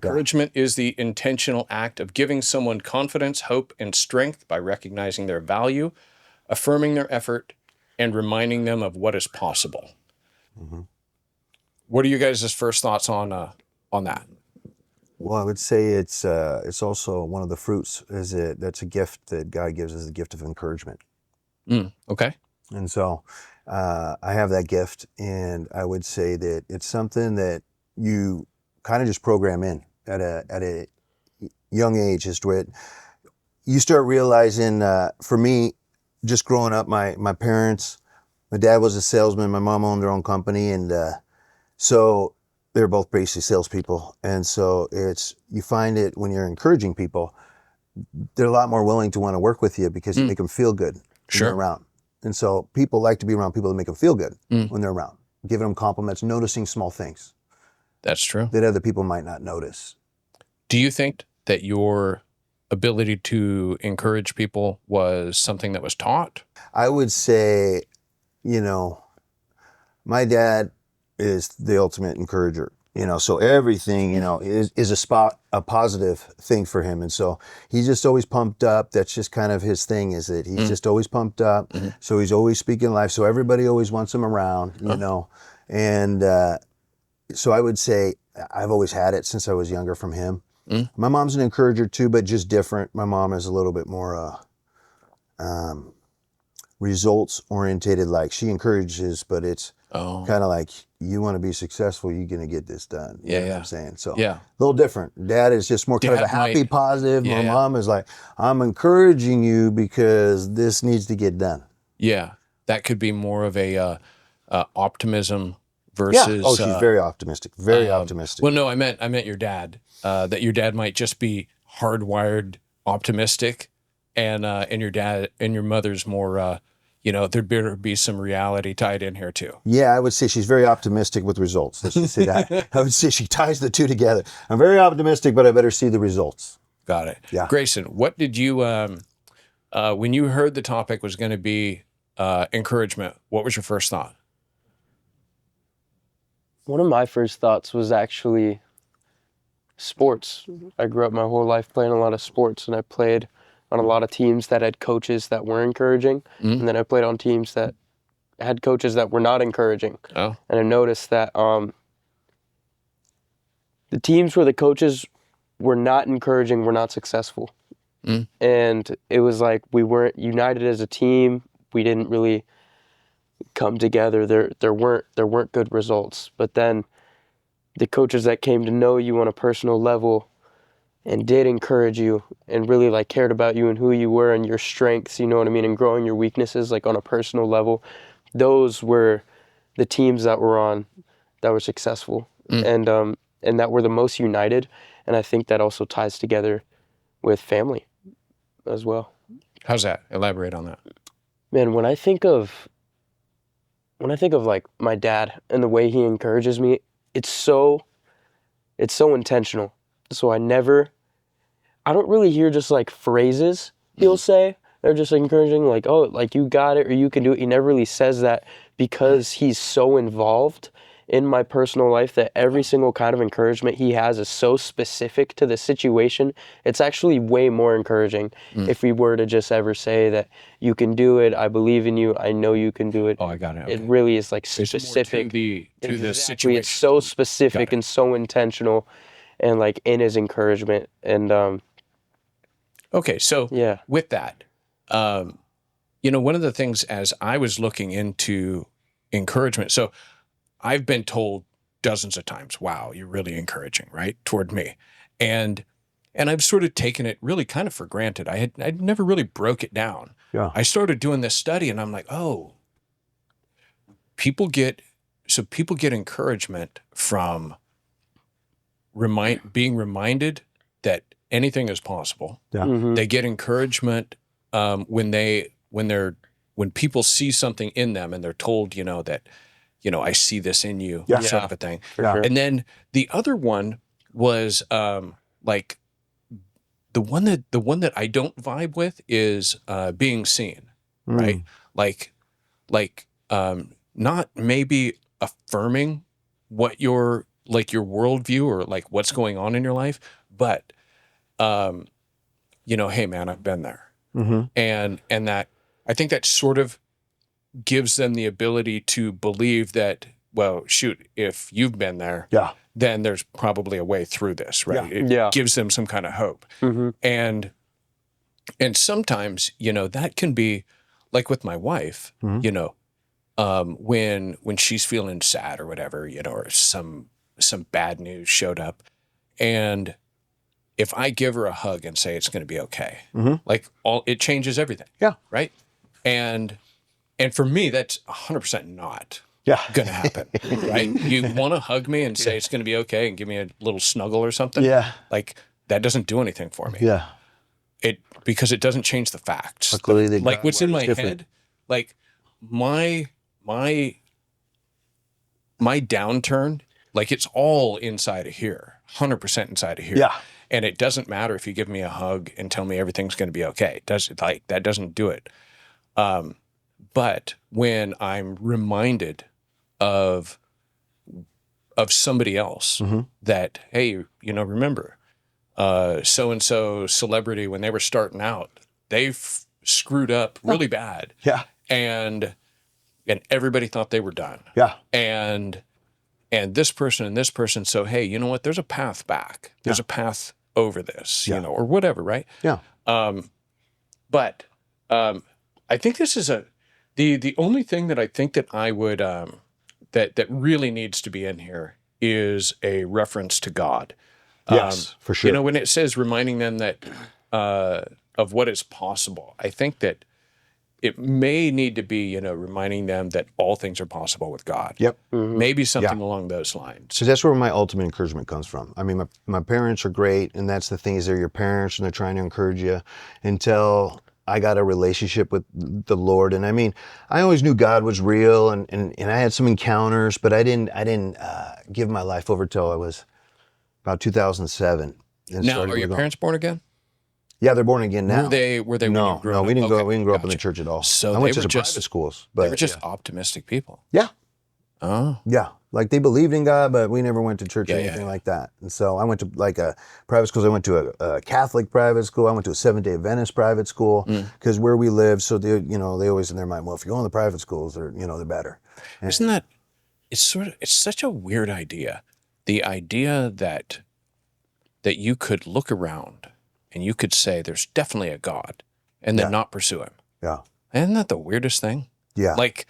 Encouragement is the intentional act of giving someone confidence, hope, and strength by recognizing their value, affirming their effort, and reminding them of what is possible. Mm-hmm. What are you guys' first thoughts on that? Well, I would say it's also one of the fruits. That's a gift that God gives as a gift of encouragement. Okay. And so I have that gift, and I would say that it's something that you kind of just program in at a young age. As to it, you start realizing. For me, just growing up, my parents, my dad was a salesman, my mom owned their own company, and so they're both basically salespeople. And so you find it when you're encouraging people, they're a lot more willing to want to work with you because you make them feel good when Sure. they're around. And so people like to be around people that make them feel good when they're around, giving them compliments, noticing small things. That's true. That other people might not notice. Do you think that your ability to encourage people was something that was taught? I would say, my dad is the ultimate encourager. So everything, is a positive thing for him. And so he's just always pumped up. That's just kind of his thing, is that he's just always pumped up. Mm-hmm. So he's always speaking life. So everybody always wants him around, and so I would say I've always had it since I was younger from him. My mom's an encourager too, but just different. My mom is a little bit more results orientated. Like, she encourages, but it's kind of like, you want to be successful, you're going to get this done. You know what I'm saying? So a little different. Dad is just more kind of a happy, positive. My mom is like, I'm encouraging you because this needs to get done. Yeah. That could be more of a optimism versus. Oh, she's very optimistic. Very optimistic. Well, no, I meant your dad. That your dad might just be hardwired optimistic, and your mother's more. There'd better be some reality tied in here too. Yeah, I would say she's very optimistic with results. Let's just say that. I would say she ties the two together. I'm very optimistic, but I better see the results. Got it. Yeah. Grayson, what did you, when you heard the topic was going to be encouragement, what was your first thought? One of my first thoughts was actually sports. I grew up my whole life playing a lot of sports, and I played on a lot of teams that had coaches that were encouraging, and then I played on teams that had coaches that were not encouraging. And I noticed that the teams where the coaches were not encouraging were not successful. And it was like we weren't united as a team. We didn't really come together. There weren't good results. But then the coaches that came to know you on a personal level and did encourage you and really like cared about you and who you were and your strengths, you know what I mean, and growing your weaknesses like on a personal level, those were the teams that were successful and that were the most united. And I think that also ties together with family as well. How's that? Elaborate on that. Man, when I think of like my dad and the way he encourages me, it's so intentional. So I don't really hear just like phrases he'll say. They're just encouraging, like, oh, like you got it or you can do it. He never really says that because he's so involved in my personal life that every single kind of encouragement he has is so specific to the situation. It's actually way more encouraging if we were to just ever say that you can do it, I believe in you, I know you can do it. Oh, I got it. Okay. It really is like specific. To the situation. It's so specific and so intentional and like in his encouragement. And okay, so with that, one of the things as I was looking into encouragement, so I've been told dozens of times, wow, you're really encouraging, right, toward me. And I've sort of taken it really kind of for granted. I'd never really broke it down. Yeah. I started doing this study and I'm like, oh, people get encouragement from being reminded that anything is possible. Yeah. mm-hmm. They get encouragement when people see something in them and they're told, that, I see this in you, sort of a thing. Sure. And then the other one was like the one that I don't vibe with is being seen, right? Like not maybe affirming what you're like your worldview or like what's going on in your life, but hey man, I've been there. And that, I think that sort of gives them the ability to believe that, well, shoot, if you've been there, then there's probably a way through this, right? It gives them some kind of hope. And sometimes, that can be like with my wife, when she's feeling sad or whatever, or some bad news showed up, and if I give her a hug and say it's going to be okay, like it changes everything. Yeah. Right. And for me, that's 100% not going to happen. Right. You want to hug me and say it's going to be okay and give me a little snuggle or something. Yeah. Like that doesn't do anything for me. Yeah. Because it doesn't change the facts. Like what's in my head, like my downturn, like it's all inside of here, 100% inside of here. Yeah. And it doesn't matter if you give me a hug and tell me everything's going to be okay. That doesn't do it. But when I'm reminded of somebody else that, hey, remember, so-and-so celebrity, when they were starting out, they screwed up really bad. Yeah. And everybody thought they were done. Yeah. And this person and this person. So, hey, you know what? There's a path back. There's a path over this, or whatever. Right. Yeah. But I think this is the only thing that I think that I would, that really needs to be in here is a reference to God. Yes, for sure. When it says reminding them that, of what is possible, I think that it may need to be, reminding them that all things are possible with God. Yep. Maybe something along those lines. So that's where my ultimate encouragement comes from. I mean, my parents are great, and that's the thing, is they're your parents, and they're trying to encourage you until I got a relationship with the Lord. And I mean, I always knew God was real, and I had some encounters, but I didn't give my life over till I was about 2007. Now, are your parents born again? Yeah, they're born again now. Were they? No, we didn't grow. We didn't grow up in the church at all. So I went to private schools, but they were just optimistic people. Yeah. Oh. Yeah, like they believed in God, but we never went to church or anything like that. And so I went to like a private schools. I went to a Catholic private school. I went to a Seventh-day Adventist private school because where we live. So they always in their mind, well, if you go in the private schools, they're better. And isn't that? It's such a weird idea. The idea that you could look around and you could say there's definitely a God, and then not pursue him. Yeah. Isn't that the weirdest thing? Yeah. Like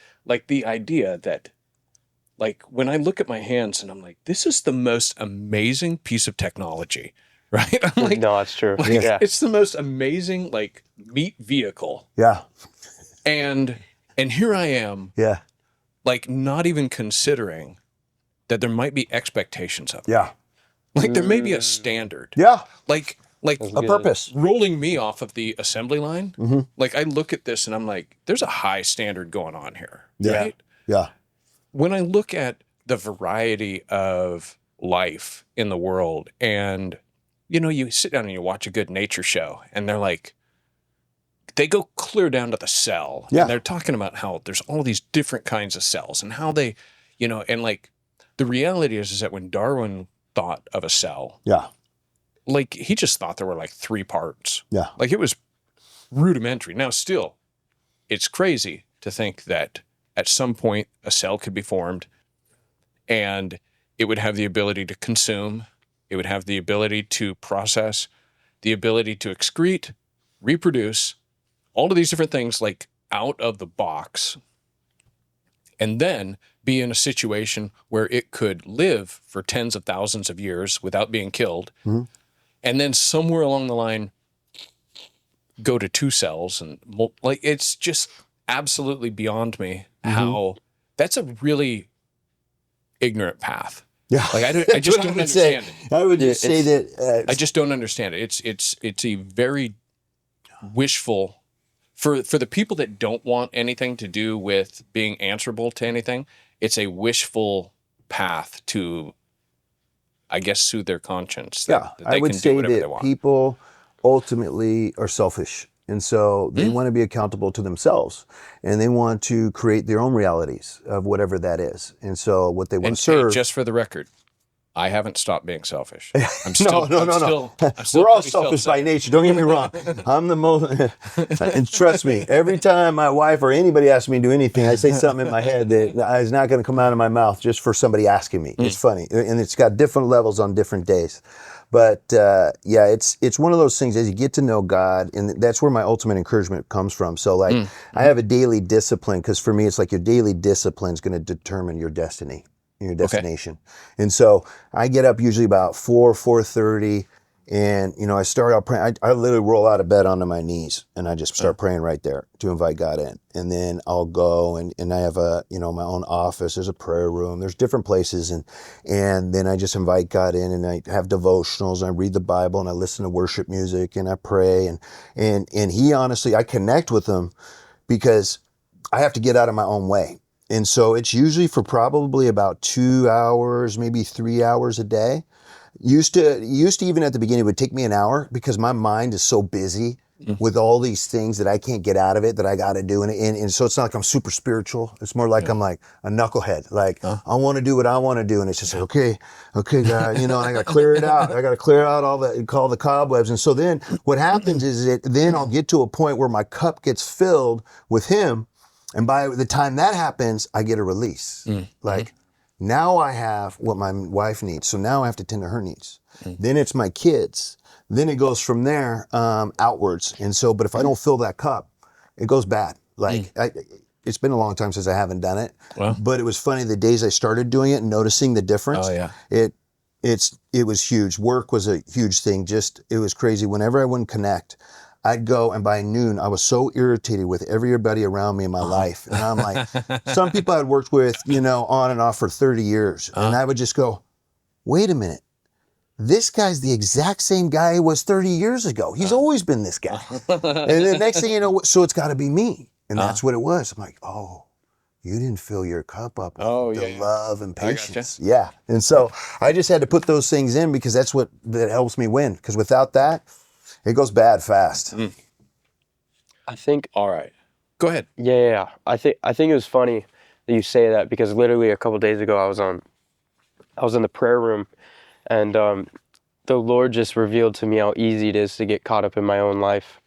the idea that, like, when I look at my hands and I'm like, this is the most amazing piece of technology, right? I'm like, no, it's true. Like, it's the most amazing, like, meat vehicle. Yeah. And here I am. Yeah. Like, not even considering that there might be expectations of me. Yeah. Like, there may be a standard. Yeah. Like a purpose. Rolling me off of the assembly line. Like, I look at this and I'm like, there's a high standard going on here. Yeah. Right? Yeah. When I look at the variety of life in the world, and, you sit down and you watch a good nature show, and they're like, they go clear down to the cell. Yeah. And they're talking about how there's all these different kinds of cells and how they, and like, the reality is that when Darwin thought of a cell, like, he just thought there were like 3 parts. Yeah. Like, it was rudimentary. Now, still, it's crazy to think that at some point a cell could be formed and it would have the ability to consume, it would have the ability to process, the ability to excrete, reproduce, all of these different things, like, out of the box, and then be in a situation where it could live for tens of thousands of years without being killed. And then somewhere along the line, go to 2 cells, and like, it's just absolutely beyond me how that's a really ignorant path. Yeah, like, I just don't understand it. I would just say that I just don't understand it. It's a very wishful for the people that don't want anything to do with being answerable to anything. It's a wishful path to, I guess, soothe their conscience. That I would say that people ultimately are selfish. And so they want to be accountable to themselves, and they want to create their own realities of whatever that is. And so what they want to serve. Just for the record, I haven't stopped being selfish. I'm still, no. We're all selfish by nature. Don't get me wrong. I'm the most, and trust me, every time my wife or anybody asks me to do anything, I say something in my head that is not going to come out of my mouth just for somebody asking me. It's funny, and it's got different levels on different days. But yeah, it's one of those things as you get to know God, and that's where my ultimate encouragement comes from. So like, I have a daily discipline, because for me, it's like your daily discipline is going to determine your destiny, your destination. Okay. And so I get up usually about 4:30, and I start out praying. I literally roll out of bed onto my knees, and I just start praying right there to invite God in. And then I'll go and I have my own office. There's a prayer room. There's different places, and then I just invite God in, and I have devotionals, and I read the Bible, and I listen to worship music, and I pray, and he honestly, I connect with him because I have to get out of my own way. And so it's usually for probably about 2 hours, maybe 3 hours a day. Used to even at the beginning, it would take me an hour because my mind is so busy with all these things that I can't get out of it that I got to do. And so it's not like I'm super spiritual. It's more like I'm like a knucklehead. Like I want to do what I want to do. And it's just like, okay, God, I got to clear it out. I got to clear out all the cobwebs. And so then what happens is then I'll get to a point where my cup gets filled with him. And by the time that happens, I get a release. Like now I have what my wife needs. So now I have to tend to her needs. Then it's my kids. Then it goes from there outwards. And so, but if I don't fill that cup, it goes bad. Like it's been a long time since I haven't done it. Well, but it was funny the days I started doing it and noticing the difference. Oh yeah. It was huge. Work was a huge thing. It was crazy. Whenever I wouldn't connect, I'd go, and by noon, I was so irritated with everybody around me in my life. And I'm like, some people I'd worked with, on and off for 30 years. And I would just go, wait a minute. This guy's the exact same guy he was 30 years ago. He's always been this guy. And the next thing you know, so it's got to be me. And that's what it was. I'm like, oh, you didn't fill your cup up with the love and patience. Yeah. And so I just had to put those things in because that helps me win. Because without that, it goes bad fast. I think. All right. Go ahead. Yeah. I think it was funny that you say that because literally a couple days ago I was in the prayer room, and the Lord just revealed to me how easy it is to get caught up in my own life,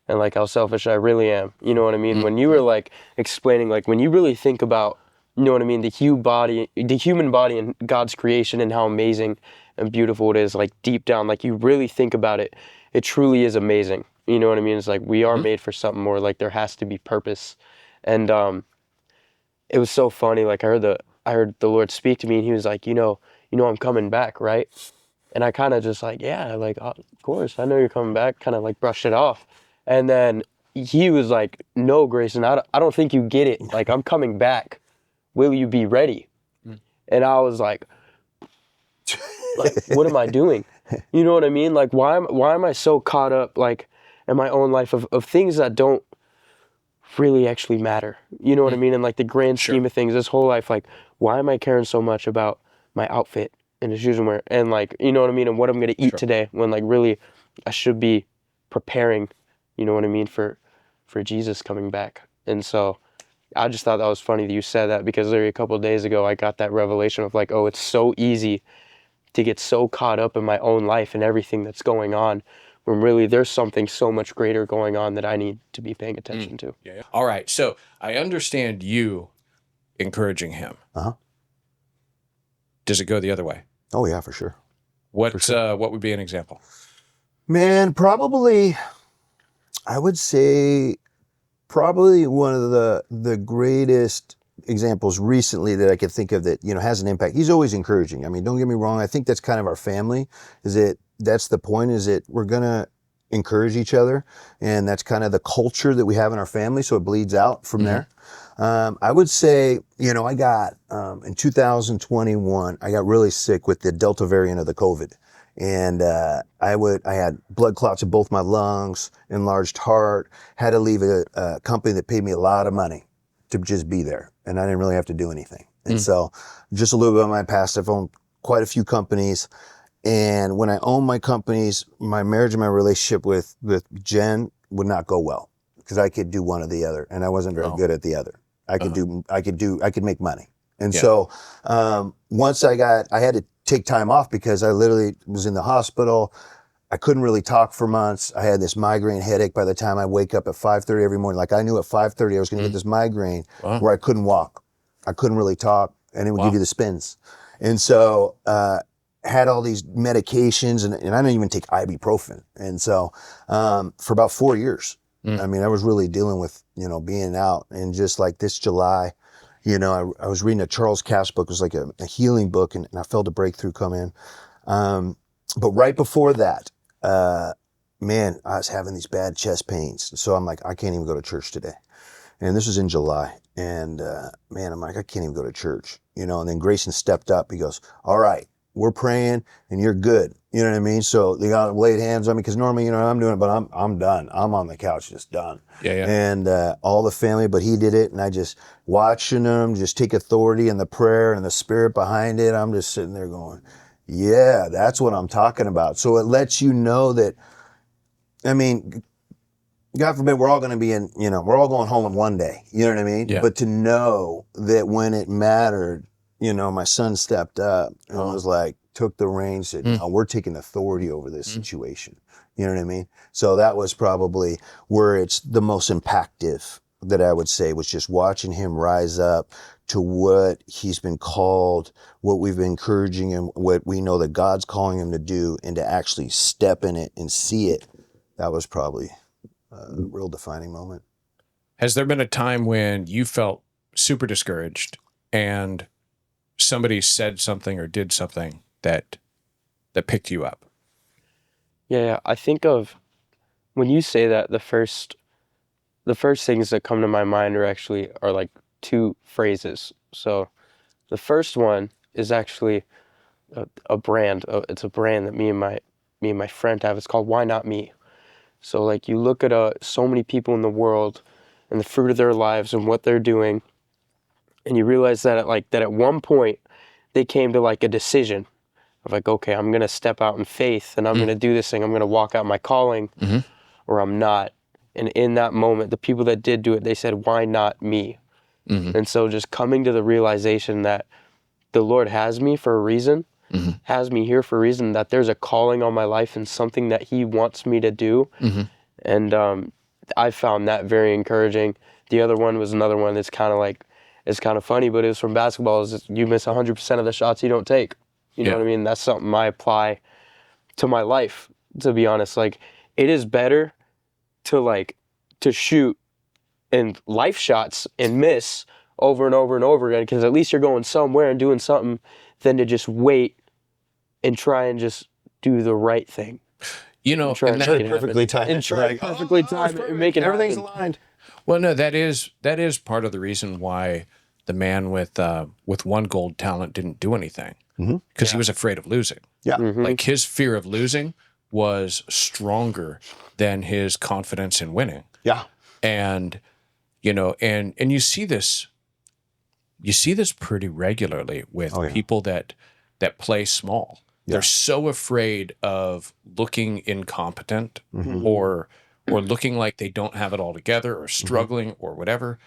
and like how selfish I really am. You know what I mean? When you were like explaining, like when you really think about, you know what I mean, the human body and God's creation and how amazing and beautiful it is, like deep down, like you really think about it. It truly is amazing. You know what I mean? It's like we are made for something more. Like there has to be purpose. And it was so funny. Like I heard the Lord speak to me, and he was like, I'm coming back, right? And I kind of just like, yeah, like of course, I know you're coming back. Kind of like brushed it off. And then he was like, no, Grayson, I don't think you get it. Like I'm coming back. Will you be ready? And I was like, what am I doing? You know what I mean? Like, why am I so caught up, like, in my own life of things that don't really actually matter? You know what I mean? And like the grand scheme of things, this whole life, like, why am I caring so much about my outfit and the shoes I'm wearing? And like, you know what I mean? And what I'm going to eat today when like really I should be preparing, you know what I mean, for Jesus coming back. And so I just thought that was funny that you said that because literally a couple of days ago, I got that revelation of like, oh, it's so easy to get so caught up in my own life and everything that's going on when really there's something so much greater going on that I need to be paying attention to. Yeah. All right. So I understand you encouraging him. Does it go the other way? Oh yeah, for sure. What would be an example? Man, probably, I would say probably one of the greatest examples recently that I could think of that, has an impact. He's always encouraging. I mean, don't get me wrong. I think that's kind of our family, that's the point, is that we're going to encourage each other. And that's kind of the culture that we have in our family. So it bleeds out from there. I would say, I got, in 2021, I got really sick with the Delta variant of the COVID. And I had blood clots in both my lungs, enlarged heart, had to leave a company that paid me a lot of money to just be there. And I didn't really have to do anything. And so just a little bit of my past, I've owned quite a few companies. And when I owned my companies, my marriage and my relationship with Jen would not go well because I could do one or the other. And I wasn't very good at the other. I could make money. And so once I had to take time off because I literally was in the hospital. I couldn't really talk for months. I had this migraine headache by the time I wake up at 5:30 every morning. Like I knew at 5:30 I was going to get this migraine where I couldn't walk. I couldn't really talk, and it would give you the spins. And so had all these medications, and I didn't even take ibuprofen. And so for about 4 years, I mean, I was really dealing with, being out. And just like this July, I was reading a Charles Cass book. It was like a healing book, and I felt a breakthrough come in. But right before that, man, I was having these bad chest pains. So I'm like, I can't even go to church today. And this was in July. And man, I'm like, I can't even go to church, And then Grayson stepped up. He goes, all right, we're praying and you're good. You know what I mean? So they got laid hands on me because normally, I'm doing it, but I'm done. I'm on the couch, just done. Yeah. And all the family, but he did it. And I just watching him just take authority in the prayer and the spirit behind it. I'm just sitting there going, yeah, that's what I'm talking about. So it lets you know that, I mean, God forbid we're all going to be we're all going home in one day. You know what I mean? Yeah. But to know that when it mattered, my son stepped up and was like, took the reins, said, no, we're taking authority over this situation. You know what I mean? So that was probably where it's the most impactful that I would say, was just watching him rise up to what he's been called, what we've been encouraging him, what we know that God's calling him to do, and to actually step in it and see it. That was probably a real defining moment. Has there been a time when you felt super discouraged and somebody said something or did something that picked you up? Yeah, I think of, when you say that, the first things that come to my mind are like two phrases. So the first one is actually a brand. It's a brand that me and my friend have. It's called Why Not Me. So like you look at so many people in the world and the fruit of their lives and what they're doing, and you realize that at one point they came to like a decision of like, okay, I'm gonna step out in faith and I'm gonna do this thing. I'm gonna walk out my calling, or I'm not. And in that moment, the people that did do it, they said, why not me? And so just coming to the realization that the Lord has me for a reason, has me here for a reason, that there's a calling on my life and something that he wants me to do. And I found that very encouraging. The other one was another one that's kind of funny, but it was from basketball. Is you miss 100% of the shots you don't take. You know what I mean? That's something I apply to my life, to be honest. Like, it is better to shoot and life shots and miss over and over and over again, because at least you're going somewhere and doing something, than to just wait and try and just do the right thing. And perfectly timed. And try perfectly timed and make it everything's happen. aligned. Well, no, that is part of the reason why the man with one gold talent didn't do anything, because he was afraid of losing. Yeah. Like, his fear of losing was stronger than his confidence in winning. Yeah. And and you see this pretty regularly with people that play small. They're so afraid of looking incompetent or looking like they don't have it all together or struggling or whatever,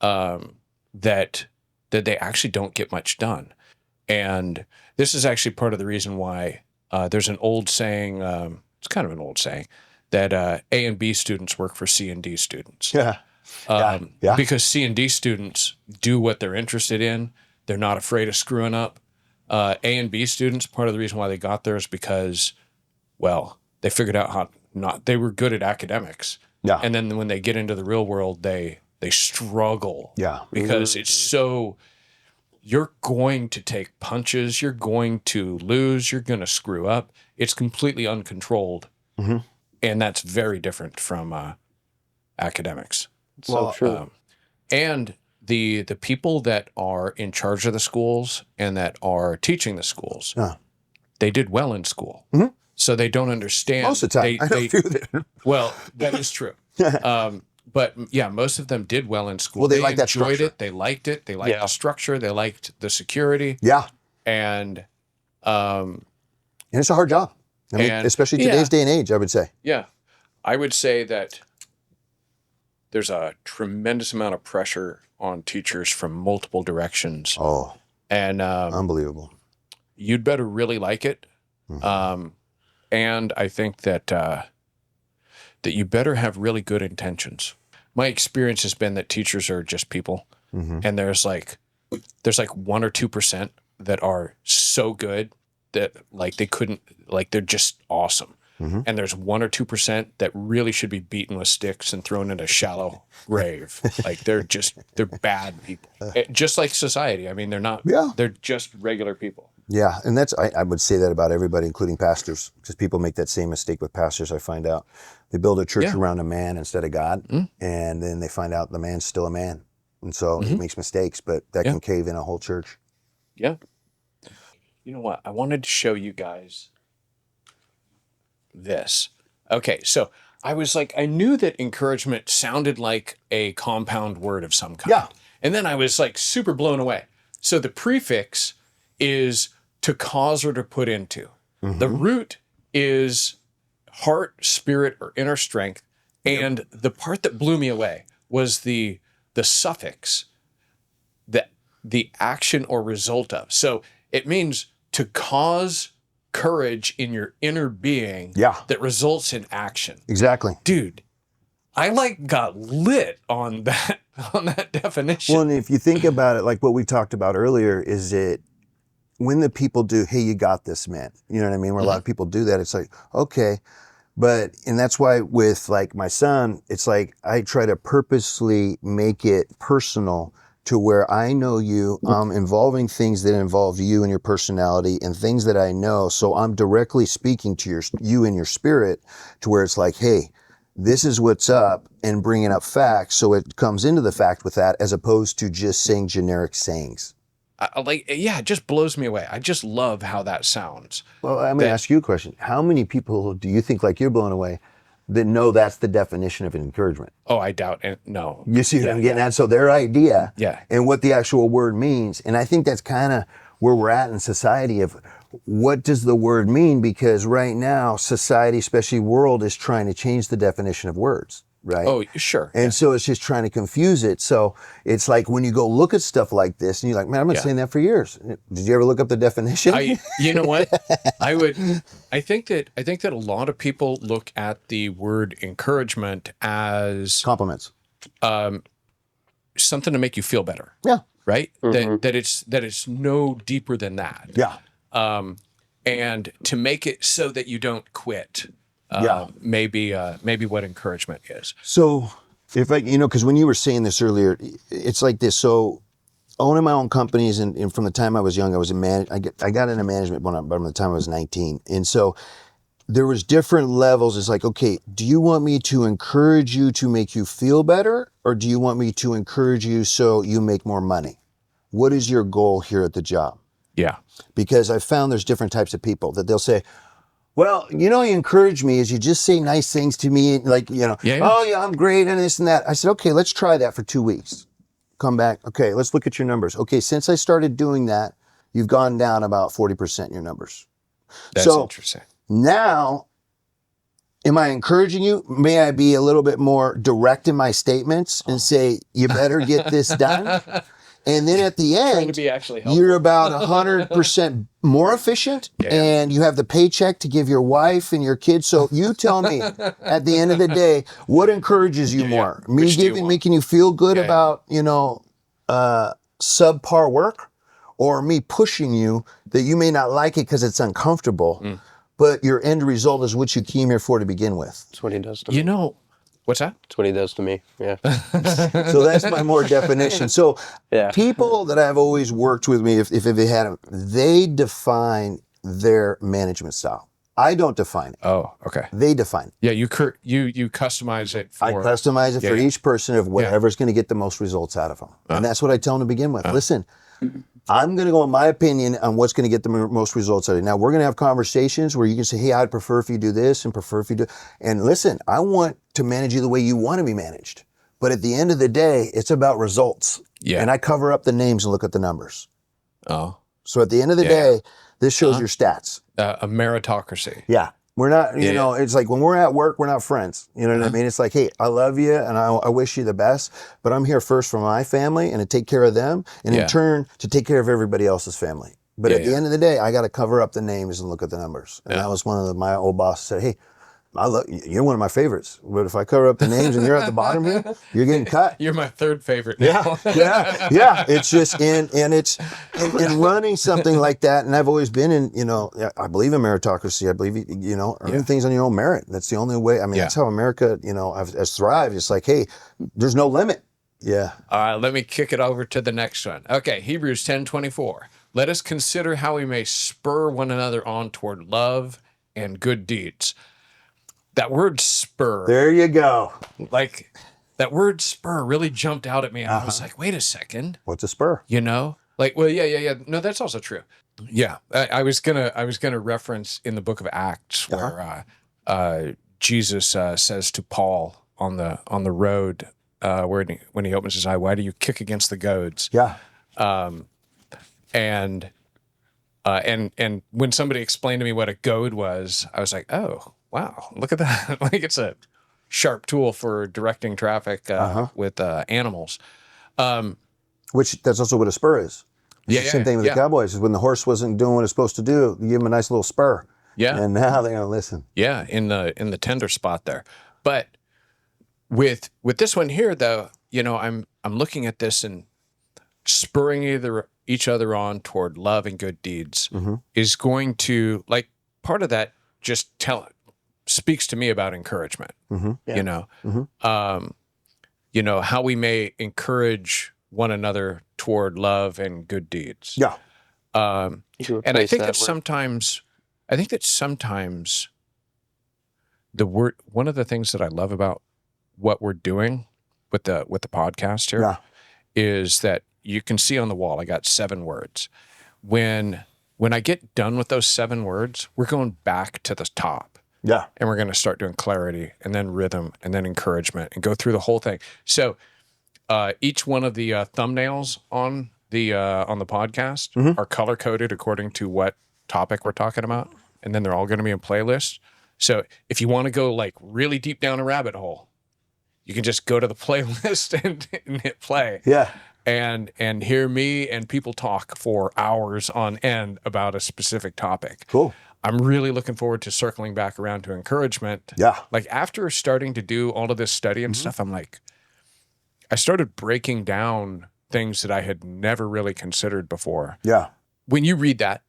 that they actually don't get much done. And this is actually part of the reason why there's an old saying, it's kind of an old saying, that A and B students work for C and D students. Because C and D students do what they're interested in. They're not afraid of screwing up. A and B students, part of the reason why they got there is because, well, they figured out they were good at academics. Yeah. And then when they get into the real world, they struggle. Yeah. Because it's so, you're going to take punches, you're going to lose, you're going to screw up. It's completely uncontrolled. And that's very different from academics. So true. And the people that are in charge of the schools and that are teaching the schools, they did well in school. So they don't understand. Most of the time. I know a few that. Well, that is true. But yeah, most of them did well in school. Well, they liked that enjoyed structure. it. They liked it. They liked the structure. They liked the security. Yeah. And it's a hard job. I mean, especially today's day and age, I would say. Yeah. I would say that there's a tremendous amount of pressure on teachers from multiple directions. Oh, and unbelievable. you'd better really like it. And I think that that you better have really good intentions. My experience has been that teachers are just people, and there's like 1 or 2% that are so good that like they couldn't, like they're just awesome. And there's 1 or 2% that really should be beaten with sticks and thrown in a shallow grave. Like they're bad people. Just like society. I mean, they're not, they're just regular people. Yeah. And I would say that about everybody, including pastors, because people make that same mistake with pastors. I find out they build a church around a man instead of God. And then they find out the man's still a man. And so he makes mistakes, but that can cave in a whole church. Yeah. You know what? I wanted to show you guys this. Okay, so I was like, I knew that encouragement sounded like a compound word of some kind. Yeah. And then I was like super blown away. So the prefix is to cause or to put into. The root is heart, spirit, or inner strength. And the part that blew me away was the suffix, the action or result of. So it means to cause courage in your inner being that results in action. Exactly. Dude, I like got lit on that definition. Well, and if you think about it, like what we talked about earlier, is it when the people do, hey, you got this, man. You know what I mean? Where a lot of people do that, it's like, okay. And that's why with like my son, it's like I try to purposely make it personal to where I know you, I'm involving things that involve you and your personality and things that I know. So I'm directly speaking to you and your spirit to where it's like, hey, this is what's up, and bringing up facts. So it comes into the fact with that as opposed to just saying generic sayings. It just blows me away. I just love how that sounds. Well, I'm going to ask you a question. How many people do you think, like you're blown away, that know that's the definition of an encouragement? Oh, I doubt it. No. You see what I'm getting at? So their idea Yeah. and what the actual word means. And I think that's kind of where we're at in society of what does the word mean? Because right now, society, especially world, is trying to change the definition of words. Right. Oh, sure. And so it's just trying to confuse it. So it's like when you go look at stuff like this and you're like, man, I've been saying that for years. Did you ever look up the definition? You know what? I think that a lot of people look at the word encouragement as compliments. Something to make you feel better. Yeah. Right? That it's no deeper than that. Yeah. And to make it so that you don't quit. Maybe what encouragement is. So if because when you were saying this earlier, it's like this. So owning my own companies and from the time I was young, I was I got into management from the time I was 19. And so there was different levels. It's like, okay, do you want me to encourage you to make you feel better? Or do you want me to encourage you so you make more money? What is your goal here at the job? Yeah. Because I found there's different types of people that they'll say, well, you encourage me is you just say nice things to me, like, oh yeah, I'm great and this and that. I said, okay, let's try that for 2 weeks. Come back. Okay, let's look at your numbers. Okay, since I started doing that, you've gone down about 40% in your numbers. That's interesting. Now, am I encouraging you? May I be a little bit more direct in my statements and say, you better get this done? And then at the end, you're about 100% more efficient and you have the paycheck to give your wife and your kids. So you tell me at the end of the day, what encourages you more? Me making you feel good about, subpar work, or me pushing you that you may not like it because it's uncomfortable, but your end result is what you came here for to begin with. That's what he does to me. What's that? That's what he does to me. Yeah. So that's my more definition. So people that I've always worked with me, if they had them, they define their management style. I don't define it. Oh, okay. They define it. Yeah, you customize it for... I customize it for each person of whatever's going to get the most results out of them. And that's what I tell them to begin with. Listen, I'm going to go in my opinion on what's going to get the most results out of it. Now, we're going to have conversations where you can say, hey, I'd prefer if you do this and prefer if you do... And listen, I want to manage you the way you want to be managed. But at the end of the day, it's about results. Yeah. And I cover up the names and look at the numbers. Oh. So at the end of the day, this shows your stats. A meritocracy. Yeah. We're not, it's like when we're at work, we're not friends. You know what I mean? It's like, hey, I love you and I wish you the best, but I'm here first for my family and to take care of them and in turn to take care of everybody else's family. But at the end of the day, I got to cover up the names and look at the numbers. And that was one of my old bosses said, hey, you're one of my favorites. But if I cover up the names and you're at the bottom here, you're getting cut. You're my third favorite now. Yeah. It's just and it's in running something like that. And I've always been in, I believe in meritocracy. I believe, earning things on your own merit. That's the only way. I mean, that's how America, has thrived. It's like, hey, there's no limit. Yeah. All right, let me kick it over to the next one. Okay, Hebrews 10:24. Let us consider how we may spur one another on toward love and good deeds. That word spur. There you go. Like, that word spur really jumped out at me. And I was like, wait a second. What's a spur? Like, well, yeah. No, that's also true. Yeah. I was gonna reference in the book of Acts where Jesus says to Paul on the road when he opens his eye, why do you kick against the goads? Yeah. And when somebody explained to me what a goad was, I was like, oh, wow, look at that. Like, it's a sharp tool for directing traffic with animals. Which that's also what a spur is. It's the same thing with the Cowboys. Is when the horse wasn't doing what it's supposed to do, you give him a nice little spur. Yeah. And now they're gonna listen. Yeah, in the tender spot there. But with this one here, though, I'm looking at this and spurring each other on toward love and good deeds is going to, like, part of that just speaks to me about encouragement. How we may encourage one another toward love and good deeds. Yeah. And I think that sometimes one of the things that I love about what we're doing with the podcast here is that you can see on the wall, I got 7 words. When I get done with those 7 words, we're going back to the top. Yeah. And we're going to start doing clarity and then rhythm and then encouragement and go through the whole thing. So each one of the thumbnails on the podcast are color coded according to what topic we're talking about. And then they're all going to be in playlists. So if you want to go like really deep down a rabbit hole, you can just go to the playlist and hit play. Yeah. And hear me and people talk for hours on end about a specific topic. Cool. I'm really looking forward to circling back around to encouragement. Yeah. Like, after starting to do all of this study and stuff, I'm like, I started breaking down things that I had never really considered before. Yeah. When you read that,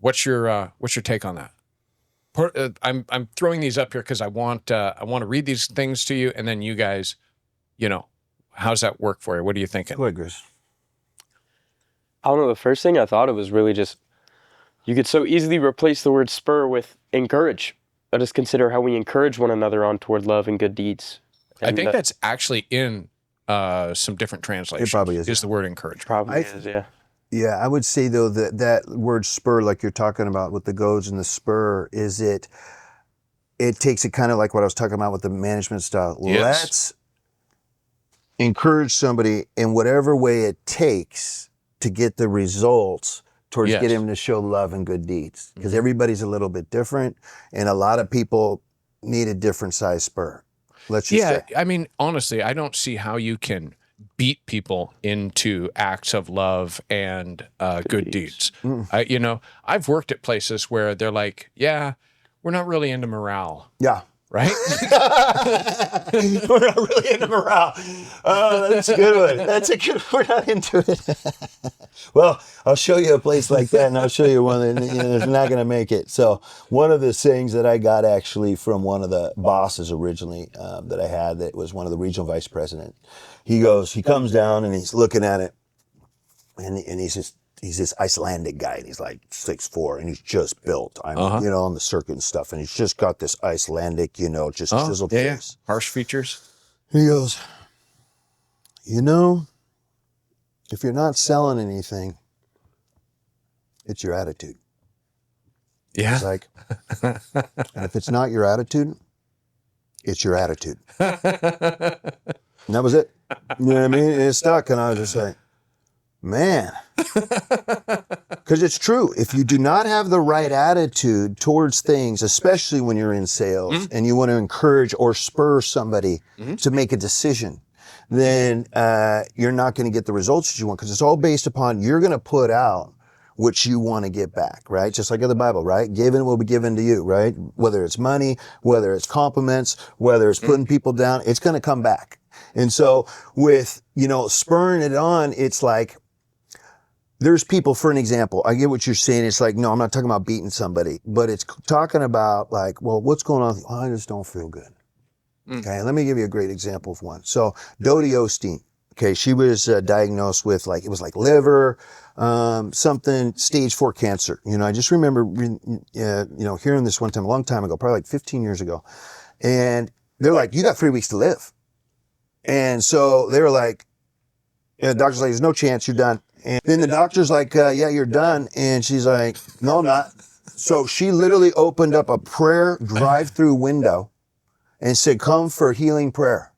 what's your take on that? I'm throwing these up here because I want to read these things to you, and then you guys, how's that work for you? What are you thinking? Go ahead, Chris. I don't know. The first thing I thought of was really just, you could so easily replace the word spur with encourage. Let us consider how we encourage one another on toward love and good deeds. And I think that's actually in some different translations. It probably is. Is the word encourage. Probably is, yeah. Yeah, I would say, though, that word spur, like you're talking about with the goads and the spur, is it takes it kind of like what I was talking about with the management style. Yes. Let's encourage somebody in whatever way it takes to get the results towards getting them to show love and good deeds. Because everybody's a little bit different, and a lot of people need a different size spur. Let's just say. I mean, honestly, I don't see how you can beat people into acts of love and good deeds. I've worked at places where they're like, yeah, we're not really into morale. Yeah. Right? We're not really into morale. Oh, that's a good one. That's a good one. We're not into it. Well, I'll show you a place like that, and I'll show you one that is not going to make it. So one of the things that I got actually from one of the bosses originally that I had, that was one of the regional vice president, he comes down and he's looking at it, and he's this Icelandic guy, and he's like 6'4", and he's just built. On the circuit and stuff, and he's just got this Icelandic, just chiseled face. Harsh features. He goes, if you're not selling anything, it's your attitude. Yeah. It's like, and if it's not your attitude, it's your attitude. And that was it. You know what I mean? And it stuck, and I was just like, man. Because it's true. If you do not have the right attitude towards things, especially when you're in sales and you want to encourage or spur somebody to make a decision, then you're not going to get the results that you want, because it's all based upon, you're going to put out what you want to get back, right? Just like in the Bible, right? Given will be given to you, right? Whether it's money, whether it's compliments, whether it's putting people down, it's going to come back. And so with, spurring it on, it's like, there's people, for an example, I get what you're saying. It's like, no, I'm not talking about beating somebody, but it's talking about like, well, what's going on? Oh, I just don't feel good. Okay. Let me give you a great example of one. So Dodie Osteen, okay. She was diagnosed with it was like liver, something stage 4 cancer. I just remember, hearing this one time, a long time ago, probably like 15 years ago. And they're like, you got 3 weeks to live. And so they were like, the doctor's like, there's no chance, you're done. And then the doctor's like, yeah, you're done. And she's like, no, I'm not. So she literally opened up a prayer drive-through window and said, come for healing prayer.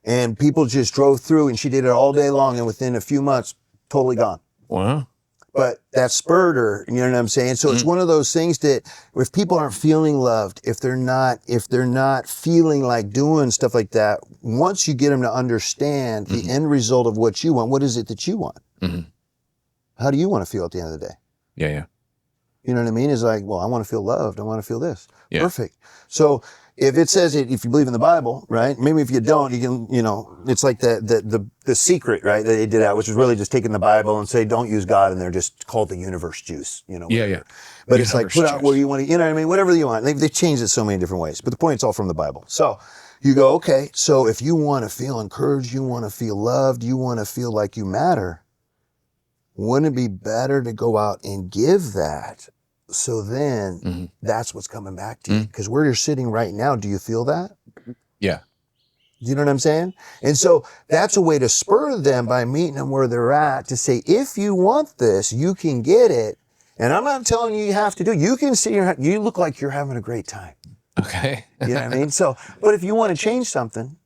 And people just drove through, and she did it all day long. And within a few months, totally gone. Wow. But that spurred her, you know what I'm saying? So it's one of those things that if people aren't feeling loved, if they're not feeling like doing stuff like that, once you get them to understand the end result of what you want, what is it that you want? Mm-hmm. How do you want to feel at the end of the day? Yeah. You know what I mean? It's like, well, I want to feel loved. I want to feel this. Yeah. Perfect. So if it says it, if you believe in the Bible, right? Maybe if you don't, you can, it's like the secret, right? That they did that, which is really just taking the Bible and say, don't use God, and they're just called the universe juice, Yeah. But it's like, put out where you want to, you know what I mean? Whatever you want. They changed it so many different ways. But the point, it's all from the Bible. So you go, okay, so if you want to feel encouraged, you want to feel loved, you want to feel like you matter, wouldn't it be better to go out and give that? So then that's what's coming back to you. Because where you're sitting right now, do you feel that? Yeah. You know what I'm saying? And so that's a way to spur them by meeting them where they're at to say, if you want this, you can get it. And I'm not telling you have to do it. You can see, you look like you're having a great time. Okay. You know what I mean? So, but if you want to change something,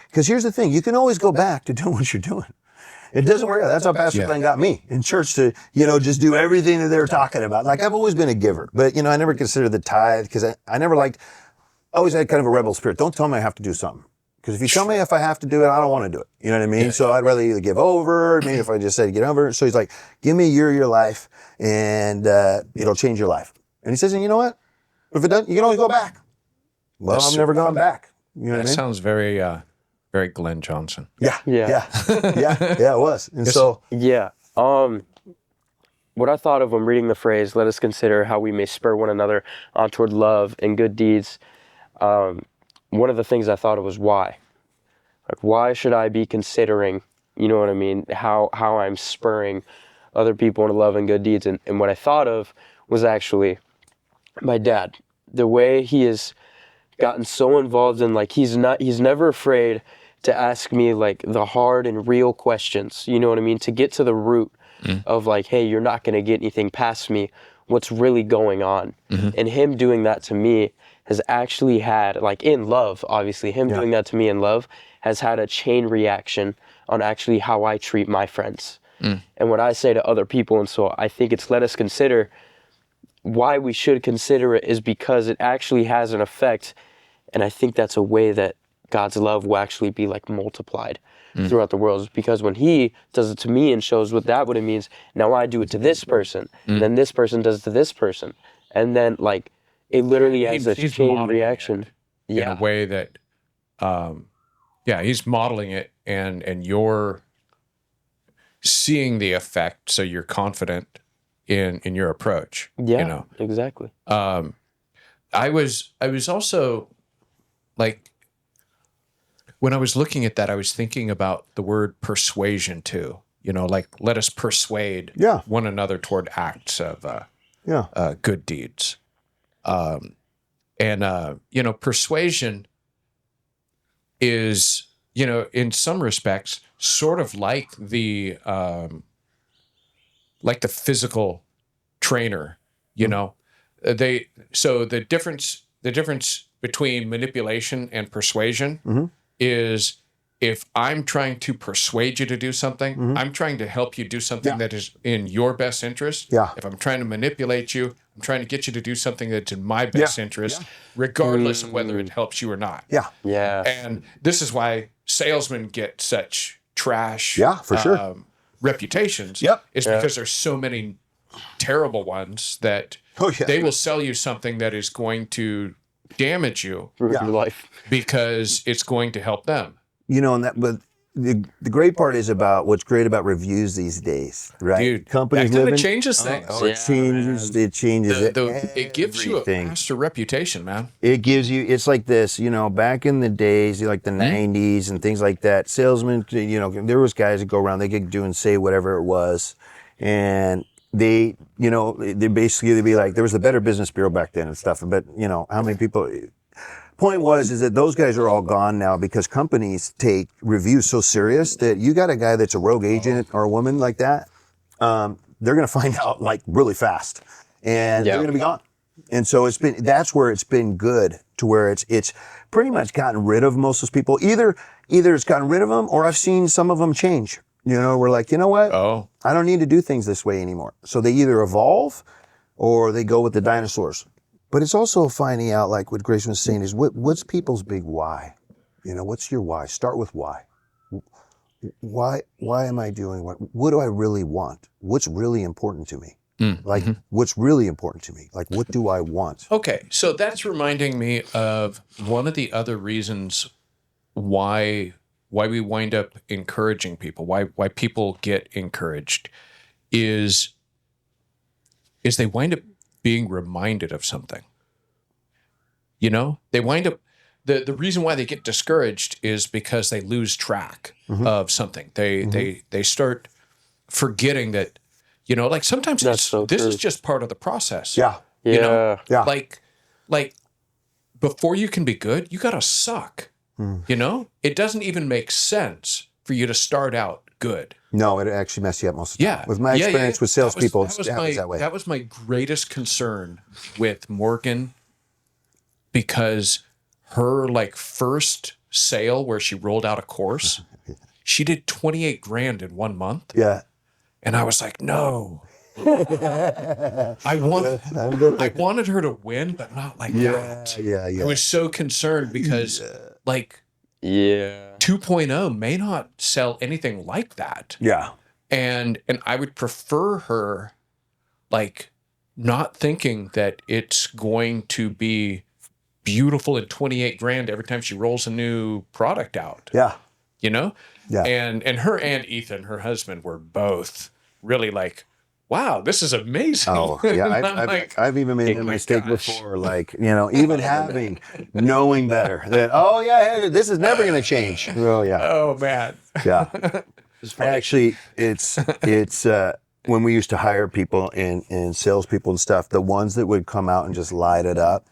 because here's the thing, you can always go back to doing what you're doing. It doesn't work out. That's how Pastor Glenn got me in church to, just do everything that they're talking about. Like, I've always been a giver, but, I never considered the tithe because I never I always had kind of a rebel spirit. Don't tell me I have to do something. Because if you tell me if I have to do it, I don't want to do it. You know what I mean? Yeah. So I'd rather either give over, maybe if I just said get over. So he's like, give me a year of your life and it'll change your life. And he says, and you know what? If it doesn't, you can always go back. Well, I've never gone back. You know what I mean? Sounds very, very Glenn Johnson. Yeah, it was. And so. Yeah. What I thought of when reading the phrase, let us consider how we may spur one another on toward love and good deeds. One of the things I thought of was why. Like, why should I be considering, you know what I mean, how I'm spurring other people into love and good deeds? And what I thought of was actually my dad. The way he has gotten so involved in, he's never afraid to ask me, the hard and real questions, you know what I mean, to get to the root of, hey, you're not going to get anything past me. What's really going on? And him doing that to me has actually had, in love, obviously, doing that to me in love has had a chain reaction on actually how I treat my friends and what I say to other people. And so I think it's let us consider, why we should consider it is because it actually has an effect. And I think that's a way that God's love will actually be multiplied throughout the world. Because when he does it to me and shows what it means, now I do it to this person, and then this person does it to this person. And then it literally has a chain reaction. In a way that, he's modeling it and you're seeing the effect. So you're confident in your approach. Yeah, exactly. I was also when I was looking at that, I was thinking about the word persuasion too. Let us persuade one another toward acts of good deeds. Persuasion is, in some respects, sort of like the physical trainer. So the difference between manipulation and persuasion is, if I'm trying to persuade you to do something, I'm trying to help you do something that is in your best interest. Yeah. If I'm trying to manipulate you, I'm trying to get you to do something that's in my best interest, regardless of whether it helps you or not. Yeah. Yeah. And this is why salesmen get such trash for sure. reputations. Yep. Is because there's so many terrible ones that they will sell you something that is going to damage you for your life because it's going to help them. But the great part is about what's great about reviews these days, right? Dude, companies that kind of changes things. It changes it gives you a faster reputation, man. It gives you, it's like this, back in the days, like the 90s and things like that, salesmen, there was guys that go around, they could do and say whatever it was. And they'd be like, there was the Better Business Bureau back then and stuff. But, how many people... Point is that those guys are all gone now because companies take reviews so serious that you got a guy that's a rogue agent or a woman like that, they're going to find out like really fast, and they're going to be gone. And so that's where it's been good to where it's pretty much gotten rid of most of those people. Either it's gotten rid of them, or I've seen some of them change. We're like, you know what? I don't need to do things this way anymore. So they either evolve or they go with the dinosaurs. But it's also finding out, like what Grayson was saying, is what's people's big why? What's your why? Start with why. Why am I doing what do I really want? What's really important to me? What's really important to me? Like, what do I want? Okay, so that's reminding me of one of the other reasons why we wind up encouraging people, why people get encouraged is they wind up being reminded of something. They wind up, the reason why they get discouraged is because they lose track of something. They start forgetting that, like sometimes this is just part of the process. Like before you can be good, you got to suck. It doesn't even make sense for you to start out good. No, it actually messes you up most of the time. With my experience with salespeople, it happens that way. That was my greatest concern with Morgan, because her first sale where she rolled out a course, she did 28 grand in 1 month. Yeah. And I was like, no. I wanted her to win, but not like that. Yeah. I was so concerned because 2.0 may not sell anything like that. Yeah. And I would prefer her not thinking that it's going to be beautiful at 28 grand every time she rolls a new product out. Yeah. Yeah. And her and Ethan, her husband, were both really like, wow, this is amazing. Oh, yeah. I've even made a mistake before, even knowing better that, this is never going to change. Oh, yeah. Oh, man. Yeah. Actually, it's when we used to hire people and salespeople and stuff, the ones that would come out and just light it up,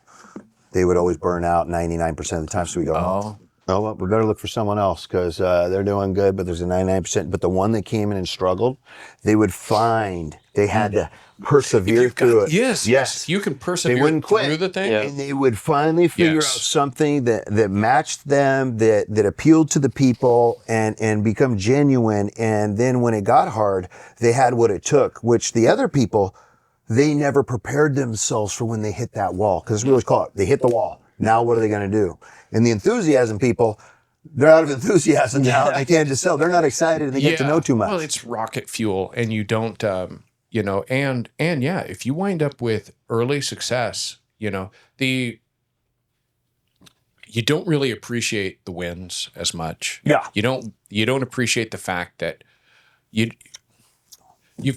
they would always burn out 99% of the time. So we go, well, we better look for someone else because they're doing good, but there's a 99%. But the one that came in and struggled, they would find they had to persevere through it. Yes. You can persevere they wouldn't quit through the thing. And they would finally figure out something that matched them, that appealed to the people and become genuine. And then when it got hard, they had what it took, which the other people, they never prepared themselves for when they hit that wall. Because we always call it, they hit the wall. Now what are they going to do? And the enthusiasm people, they're out of enthusiasm now. They can't just sell. They're not excited and they get to know too much. Well, it's rocket fuel and you don't, and if you wind up with early success, you don't really appreciate the wins as much. Yeah. You don't appreciate the fact that you've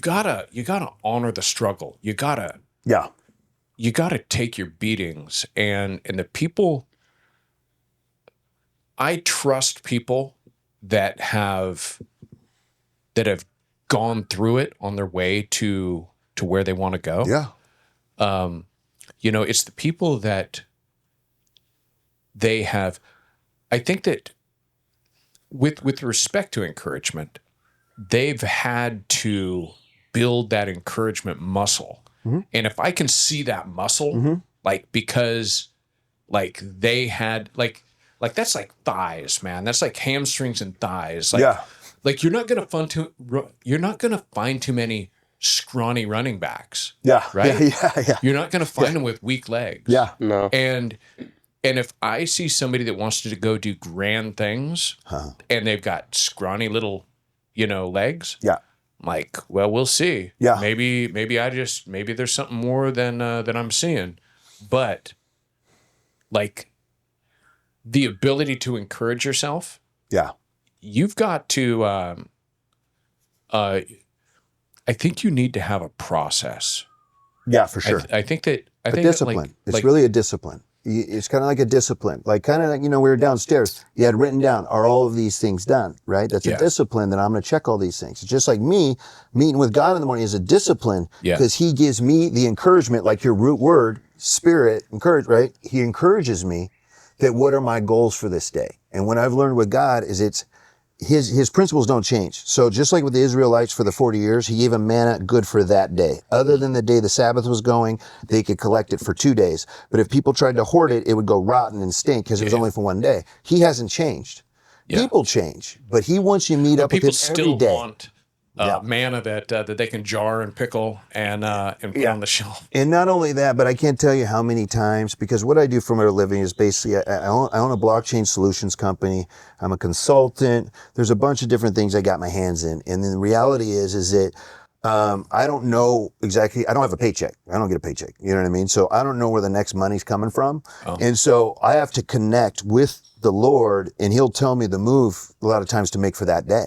gotta honor the struggle. You gotta take your beatings and the people. I trust people that have gone through it on their way to where they want to go. Yeah. It's the people that they have. I think that with respect to encouragement, they've had to build that encouragement muscle. Mm-hmm. And if I can see that muscle, because they had that's like thighs, man. That's like hamstrings and thighs. You're not gonna find too many scrawny running backs. Yeah. Right. Yeah. You're not gonna find them with weak legs. Yeah. No. And if I see somebody that wants to go do grand things and they've got scrawny little, legs. Yeah. I'm like, well, we'll see. Yeah. Maybe there's something more than I'm seeing. But like the ability to encourage yourself. Yeah. You've got to, I think you need to have a process. Yeah, for sure. I think discipline. That, like, it's really a discipline. It's kind of like a discipline. Like kind of like, we were downstairs. You had written down, are all of these things done, right? That's a discipline that I'm going to check all these things. It's just like me meeting with God in the morning is a discipline because he gives me the encouragement, like your root word, spirit, encourage, right? He encourages me that what are my goals for this day? And what I've learned with God is it's, his principles don't change. So just like with the Israelites for the 40 years, he gave them manna good for that day. Other than the day the Sabbath was going, they could collect it for 2 days. But if people tried to hoard it, it would go rotten and stink because it was only for 1 day. He hasn't changed. People change, but he wants you to meet up with him every day. Want manna that they can jar and pickle and put on the shelf. And not only that, but I can't tell you how many times, because what I do for my living is basically, I own a blockchain solutions company. I'm a consultant. There's a bunch of different things I got my hands in. And then the reality is that I don't know exactly, I don't have a paycheck. I don't get a paycheck. You know what I mean? So I don't know where the next money's coming from. And so I have to connect with the Lord, and he'll tell me the move a lot of times to make for that day.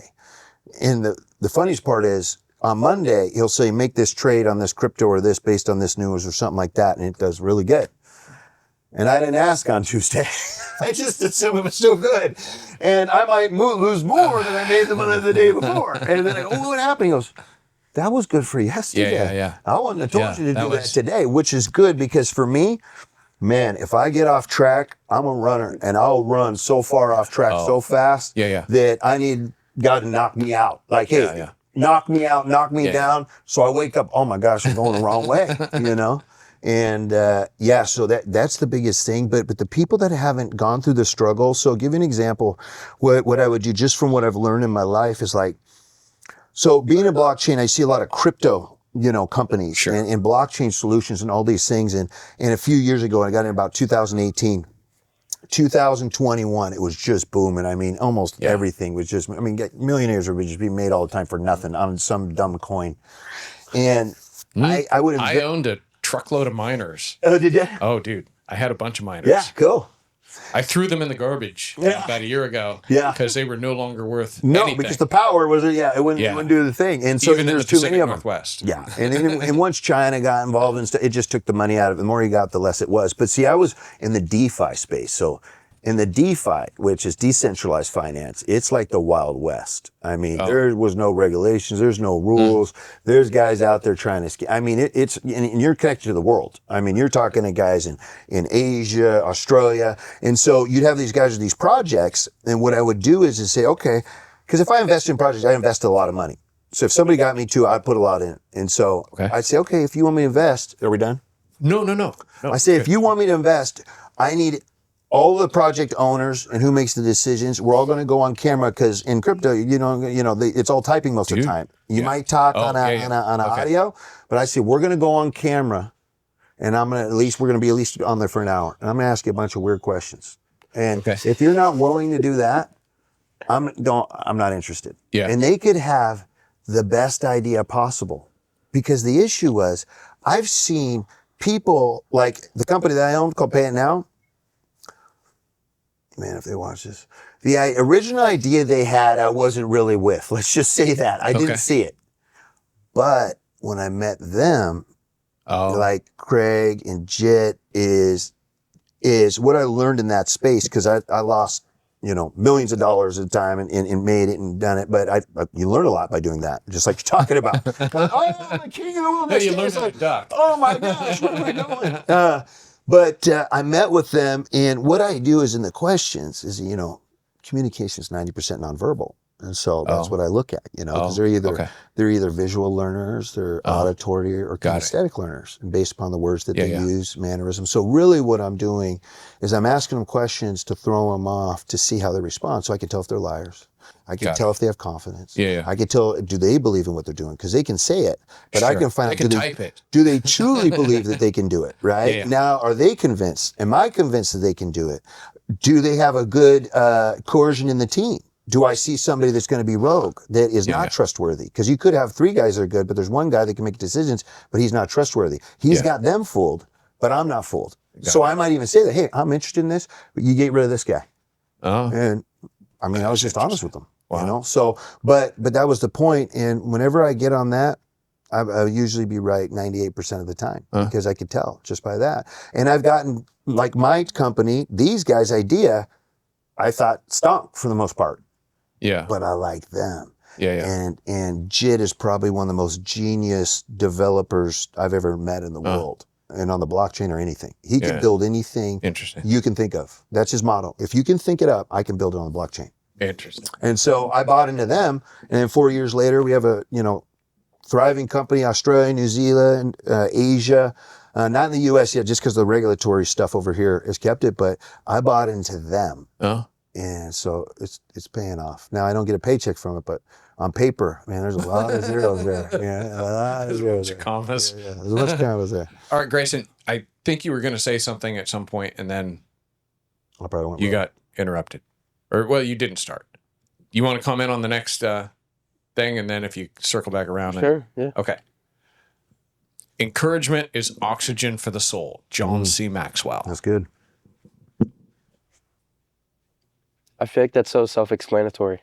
And the funniest part is on Monday, he'll say, make this trade on this crypto or this based on this news or something like that. And it does really good. And I didn't ask on Tuesday. I just assumed it was so good. And I might lose more than I made the day before. And then I go, oh, what happened? He goes, that was good for yesterday. Yeah. I wouldn't have told you to do that today, which is good because for me, man, if I get off track, I'm a runner and I'll run so far off track so fast that I need God to knock me out. Like, hey, knock me out, knock me down. So I wake up, oh my gosh, I'm going the wrong way, And so that's the biggest thing. But the people that haven't gone through the struggle, so I'll give you an example. What I would do just from what I've learned in my life is like, so being a blockchain, I see a lot of crypto, companies and blockchain solutions and all these things. And a few years ago, I got in about 2018. 2021, it was just booming. I mean, almost everything was just, millionaires would just be made all the time for nothing on some dumb coin. And I owned a truckload of miners. Oh, did you? Oh, dude. I had a bunch of miners. Yeah, cool. I threw them in the garbage about a year ago because they were no longer worth anything. Because the power was, it wouldn't do the thing. And so even in the Pacific Northwest. Yeah. And once China got involved and stuff, it just took the money out of it. The more you got, the less it was. But see, I was in the DeFi space. So in the DeFi, which is decentralized finance, it's like the Wild West. I mean, there was no regulations. There's no rules. There's guys out there trying to scam. I mean, and you're connected to the world. I mean, you're talking to guys in Asia, Australia. And so you'd have these guys with these projects. And what I would do is say, okay, because if I invest in projects, I invest a lot of money. So if somebody got me to, I'd put a lot in. And so I'd say, okay, if you want me to invest, are we done? No. I say, if you want me to invest, I need all the project owners and who makes the decisions. We're all going to go on camera because in crypto, it's all typing most of the time. You might talk on audio, but I say we're going to go on camera, and we're going to be at least on there for an hour, and I'm going to ask you a bunch of weird questions. And if you're not willing to do that, I'm not interested. Yeah. And they could have the best idea possible, because the issue was I've seen people like the company that I own called Pay It Now. Man, if they watch this. The original idea they had, I wasn't really with. Let's just say that. I didn't see it. But when I met them, like Craig and Jit is what I learned in that space, because I lost, millions of dollars at a time and made it and done it. But you learn a lot by doing that, just like you're talking about. The king of the wilderness. You learn how to duck. Oh my gosh, where am I going? But I met with them, and what I do is in the questions is, communication is 90% nonverbal. And so that's what I look at, because they're either visual learners, they're auditory or kinesthetic learners, and based upon the words that they use, mannerisms. So really what I'm doing is I'm asking them questions to throw them off to see how they respond. So I can tell if they're liars. I can tell if they have confidence. I can tell, do they believe in what they're doing? Because they can say it, but I can find out, do they truly believe that they can do it, right? Now, are they convinced? Am I convinced that they can do it? Do they have a good coercion in the team? do I see somebody that's going to be rogue, that is not trustworthy? Because you could have 3 guys that are good, but there's one guy that can make decisions, but he's not trustworthy. He's got them fooled, but I'm not fooled. So I might even say that, hey, I'm interested in this, but you get rid of this guy. Oh. And I mean, I was just honest with them, you know? So, but that was the point. And whenever I get on that, I'll usually be right 98% of the time because I could tell just by that. And I've gotten, like my company, these guys' idea, I thought stunk for the most part. Yeah. But I like them. Yeah. And JIT is probably one of the most genius developers I've ever met in the world. And on the blockchain or anything. He can build anything you can think of. That's his motto. If you can think it up, I can build it on the blockchain. Interesting. And so I bought into them. And then 4 years later, we have a, thriving company, Australia, New Zealand, Asia, not in the US yet, just because the regulatory stuff over here has kept it, but I bought into them. Oh. And so it's paying off. Now I don't get a paycheck from it, but on paper, man, there's a lot of zeros there. Yeah, a lot of zeros there. Commas. Yeah, there's a bunch of commas there. All right, Grayson, I think you were going to say something at some point, and then I probably won't. You got interrupted. Or, well, you didn't start. You want to comment on the next thing, and then if you circle back around. Sure, yeah. Okay. Encouragement is oxygen for the soul. John C. Maxwell. That's good. I feel like that's so self-explanatory.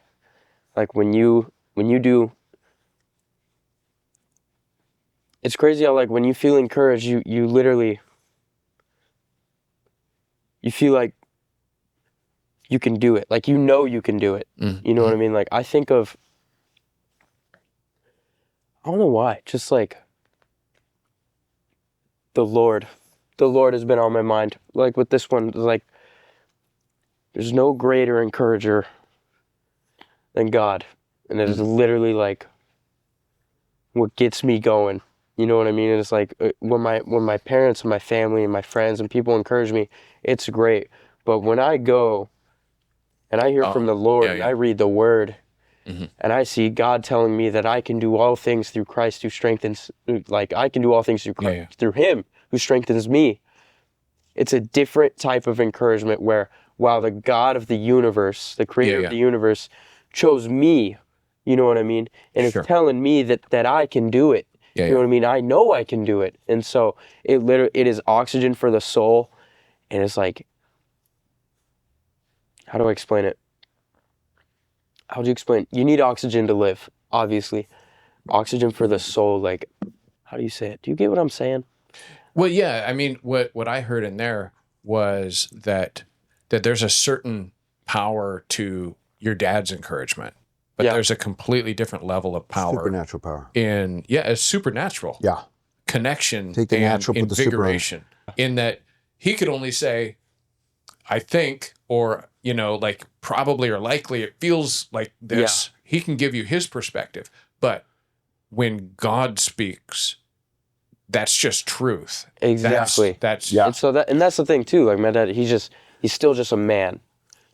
Like when you do, it's crazy how like when you feel encouraged, you literally, you feel like you can do it. Like you can do it. Mm-hmm. You know what I mean? Like I think of, I don't know why, just like the Lord has been on my mind. Like with this one, like there's no greater encourager than God. And it is literally like what gets me going. You know what I mean? And it's like when my parents and my family and my friends and people encourage me, it's great. But when I go and I hear from the Lord and I read the word and I see God telling me that I can do all things through Christ who strengthens, like I can do all things through Christ, through him who strengthens me. It's a different type of encouragement where, wow, the God of the universe, the creator of the universe chose me, you know what I mean? And it's telling me that I can do it. You know what I mean? I know I can do it. And so it is oxygen for the soul. And it's like, how do I explain it? How do you explain? You need oxygen to live, obviously. Oxygen for the soul, like, how do you say it? Do you get what I'm saying? Well, yeah. I mean, what I heard in there was that there's a certain power to your dad's encouragement, but there's a completely different level of power. Supernatural power. It's supernatural. Yeah. Connection Take the and natural, put the super on. invigoration. In that he could only say, I think, or, like probably or likely, it feels like this. Yeah. He can give you his perspective. But when God speaks, that's just truth. Exactly. That's And so that's the thing too. Like my dad, he's still just a man.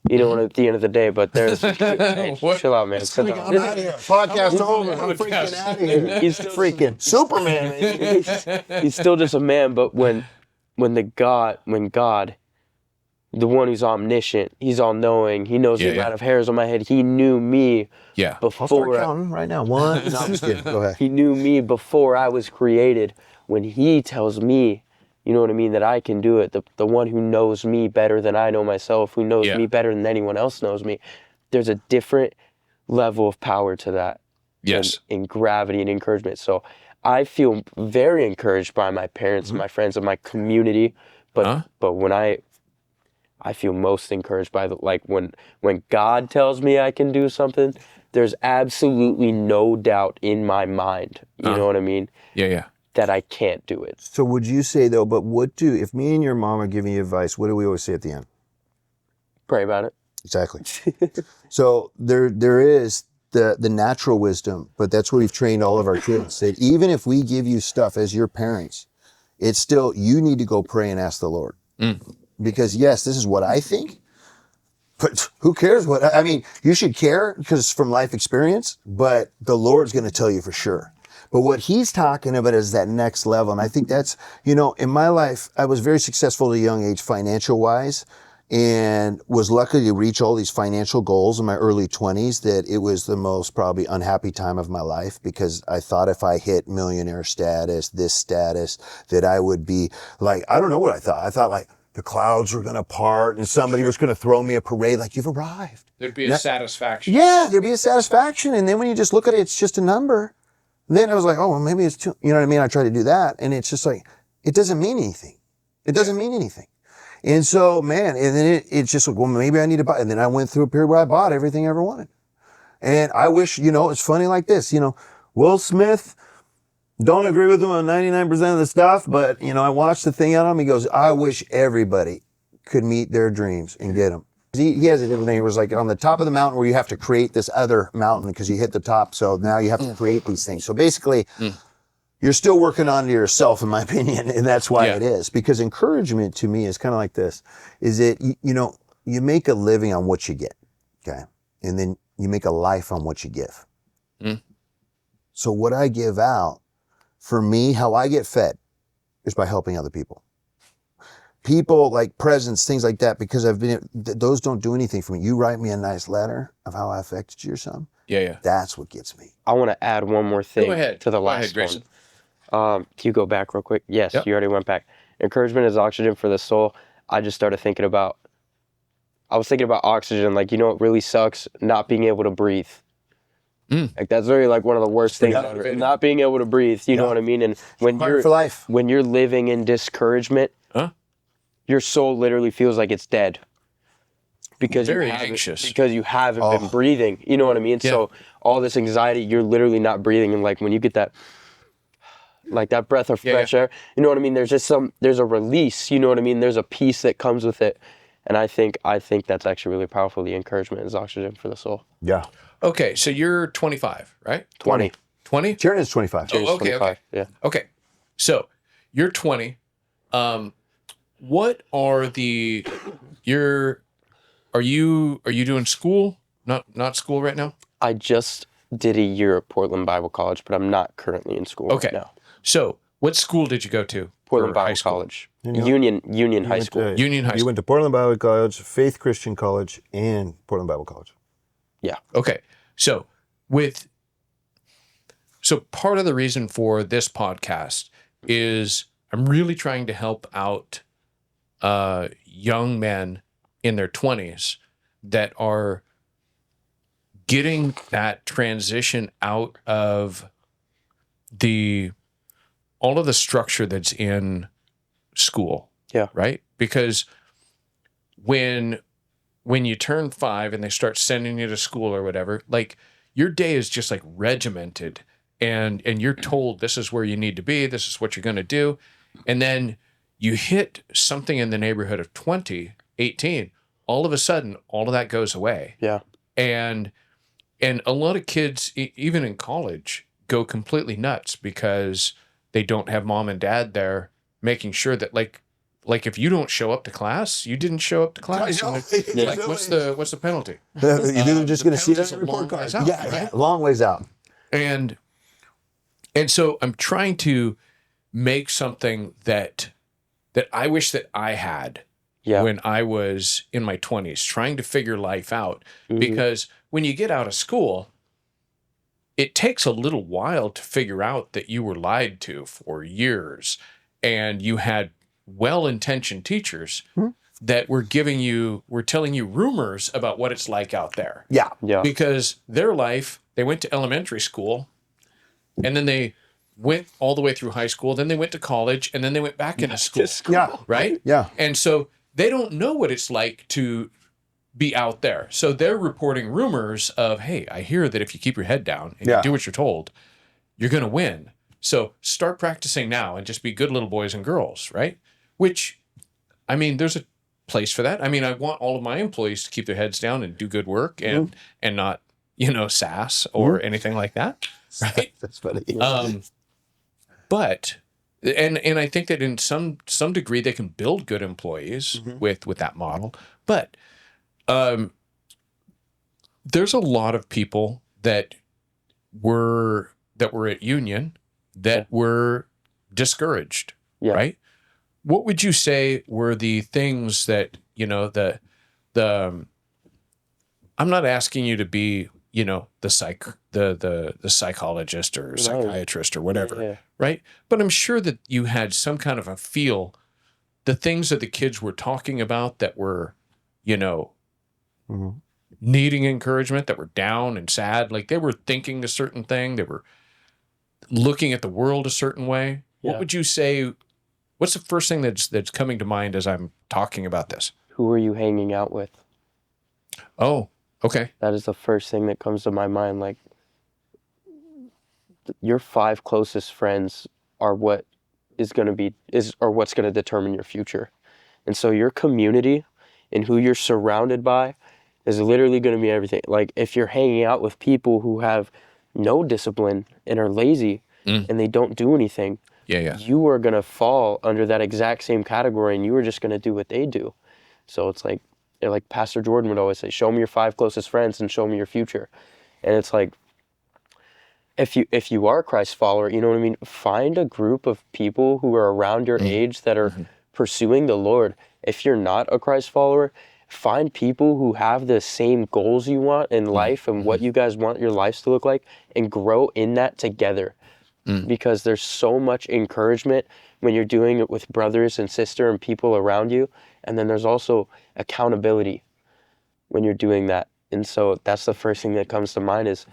At the end of the day, but there's hey, chill out, man. I'm out of here. Podcast over. I'm freaking out of here. He's still freaking Superman. He's still just a man, but when God, the one who's omniscient, he's all knowing, he knows the amount of hairs on my head. He knew me before. I'll start counting right now. 1. No, I'm just kidding. Go ahead. He knew me before I was created. When he tells me, you know what I mean, that I can do it, the one who knows me better than I know myself, who knows me better than anyone else knows me, there's a different level of power to that. Yes. In gravity and encouragement. So I feel very encouraged by my parents and my friends and my community, but when I feel most encouraged by when God tells me I can do something, there's absolutely no doubt in my mind. You know what I mean? Yeah. That I can't do it. So would you say though, if me and your mom are giving you advice, what do we always say at the end? Pray about it. Exactly. So there is the natural wisdom, but that's what we've trained all of our kids. That even if we give you stuff as your parents, it's still, you need to go pray and ask the Lord. Because yes, this is what I think, but who cares you should care because it's from life experience, but the Lord's going to tell you for sure. But what he's talking about is that next level. And I think that's, in my life, I was very successful at a young age, financial wise, and was lucky to reach all these financial goals in my early 20s, that it was the most probably unhappy time of my life, because I thought if I hit millionaire status, this status, that I would be like, I don't know what I thought. I thought like the clouds were going to part and somebody was going to throw me a parade like, you've arrived. There'd be a satisfaction. Yeah, there'd be a satisfaction. And then when you just look at it, it's just a number. Then I was like, oh, well, maybe it's too, you know what I mean? I tried to do that. And it's just like, it doesn't mean anything. It doesn't mean anything. And so, man, and then it's just like, well, maybe I need to buy. And then I went through a period where I bought everything I ever wanted. And I wish, it's funny like this, Will Smith, don't agree with him on 99% of the stuff, but, I watched the thing on him. He goes, I wish everybody could meet their dreams and get them. He has a different thing. It was like on the top of the mountain where you have to create this other mountain because you hit the top. So now you have to create these things. So basically, you're still working on yourself, in my opinion, and that's why it is. Because encouragement to me is kind of like this, is that, you make a living on what you get, okay? And then you make a life on what you give. So what I give out, for me, how I get fed is by helping other people. People like presents, things like that, because those don't do anything for me. You write me a nice letter of how I affected you or something. Yeah. That's what gets me. I want to add one more thing to the last Grayson. one. Can you go back real quick? Yes, You already went back. Encouragement is oxygen for the soul. I just started thinking about, oxygen. Like, what really sucks? Not being able to breathe. Like, that's really like one of the worst things ever. Not being able to breathe. You know what I mean? And when you're living in discouragement, your soul literally feels like it's dead. Because very anxious. Because you haven't been breathing. You know what I mean? Yeah. So all this anxiety, you're literally not breathing. And like when you get that, like that breath of fresh air, you know what I mean? There's just there's a release, you know what I mean? There's a peace that comes with it. And I think that's actually really powerful. The encouragement is oxygen for the soul. Yeah. Okay, so you're 25, right? 20. 20? Jared is 25. Oh, okay. Yeah. Okay, so you're 20. What are are you doing school? Not school right now? I just did a year at Portland Bible College, but I'm not currently in school right now. So what school did you go to? Portland Bible College. Union High School. Union High School. You went to Portland Bible College, Faith Christian College, and Portland Bible College. Yeah. Okay. So part of the reason for this podcast is I'm really trying to help out young men in their 20s that are getting that transition out of all of the structure that's in school. Yeah. Right? Because when you turn 5 and they start sending you to school or whatever, like your day is just like regimented and you're told this is where you need to be, this is what you're going to do. And then you hit something in the neighborhood of 20, 18, all of a sudden, all of that goes away. Yeah. And a lot of kids, even in college, go completely nuts because they don't have mom and dad there making sure that like if you don't show up to class, you didn't show up to class. Like, what's the penalty? You're just going to see that in the report card. Yeah, long ways out. And so I'm trying to make something that I wish that I had when I was in my 20s, trying to figure life out. Because when you get out of school, it takes a little while to figure out that you were lied to for years and you had well-intentioned teachers that were telling you rumors about what it's like out there. Yeah. Because their life, they went to elementary school and then they went all the way through high school, then they went to college, and then they went back into school. Yeah. Right? Yeah. And so they don't know what it's like to be out there. So they're reporting rumors of, hey, I hear that if you keep your head down and you do what you're told, you're going to win. So start practicing now and just be good little boys and girls, right? Which, I mean, there's a place for that. I mean, I want all of my employees to keep their heads down and do good work and not, sass or anything like that. Right? That's funny. But I think that in some degree they can build good employees with that model. But there's a lot of people that were at Union that were discouraged, right? what would you say were the things that, you know, the I'm not asking you to be, you know, the psychologist or psychiatrist or whatever, right? But I'm sure that you had some kind of a feel, the things that the kids were talking about that were, you know, needing encouragement, that were down and sad, like they were thinking a certain thing, they were looking at the world a certain way. What would you say? What's the first thing that's coming to mind as I'm talking about this? Who are you hanging out with? Oh, okay. That is the first thing that comes to my mind. Like, your 5 closest friends are what is going to be, or what's going to determine your future. And so your community and who you're surrounded by is literally going to be everything. Like, if you're hanging out with people who have no discipline and are lazy and they don't do anything, you are going to fall under that exact same category, and you are just going to do what they do. So it's like Pastor Jordan would always say, show me your 5 closest friends and show me your future. And it's like, if you are a Christ follower, you know what I mean? Find a group of people who are around your age that are pursuing the Lord. If you're not a Christ follower, find people who have the same goals you want in life and what you guys want your lives to look like, and grow in that together. Because there's so much encouragement when you're doing it with brothers and sisters and people around you. And then there's also accountability when you're doing that. And so that's the first thing that comes to mind is,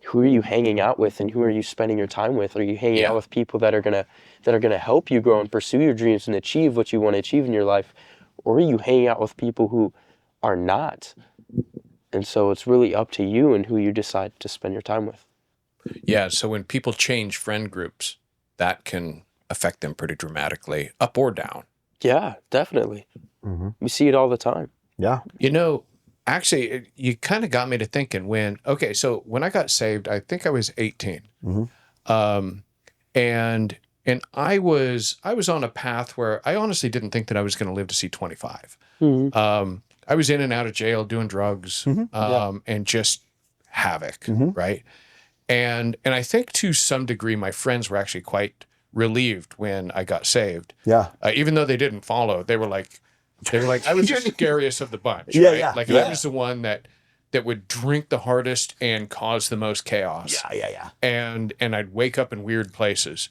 who are you hanging out with and who are you spending your time with? Are you hanging out with people that are gonna help you grow and pursue your dreams and achieve what you want to achieve in your life? Or are you hanging out with people who are not? And so it's really up to you and who you decide to spend your time with. Yeah, so when people change friend groups, that can affect them pretty dramatically, up or down. Yeah, definitely. We see it all the time. Yeah. You know, actually, you kind of got me to thinking so when I got saved, I think I was 18. And I was on a path where I honestly didn't think that I was going to live to see 25. I was in and out of jail doing drugs, and just havoc, right? And I think to some degree, my friends were actually quite relieved when I got saved. Yeah. Even though they didn't follow, they were like, I was the scariest of the bunch, right? I was the one that would drink the hardest and cause the most chaos. Yeah. And I'd wake up in weird places,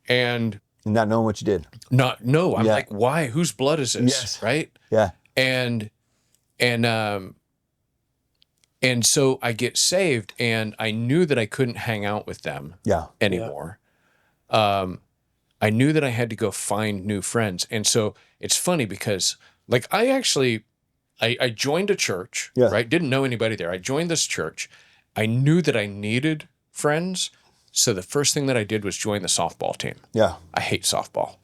and not knowing what you did. I'm like, why? Whose blood is this? Yes. Right? Yeah. And so I get saved, and I knew that I couldn't hang out with them anymore. I knew that I had to go find new friends. And so it's funny because, like, I joined a church, right? Didn't know anybody there. I joined this church. I knew that I needed friends. So the first thing that I did was join the softball team. Yeah. I hate softball,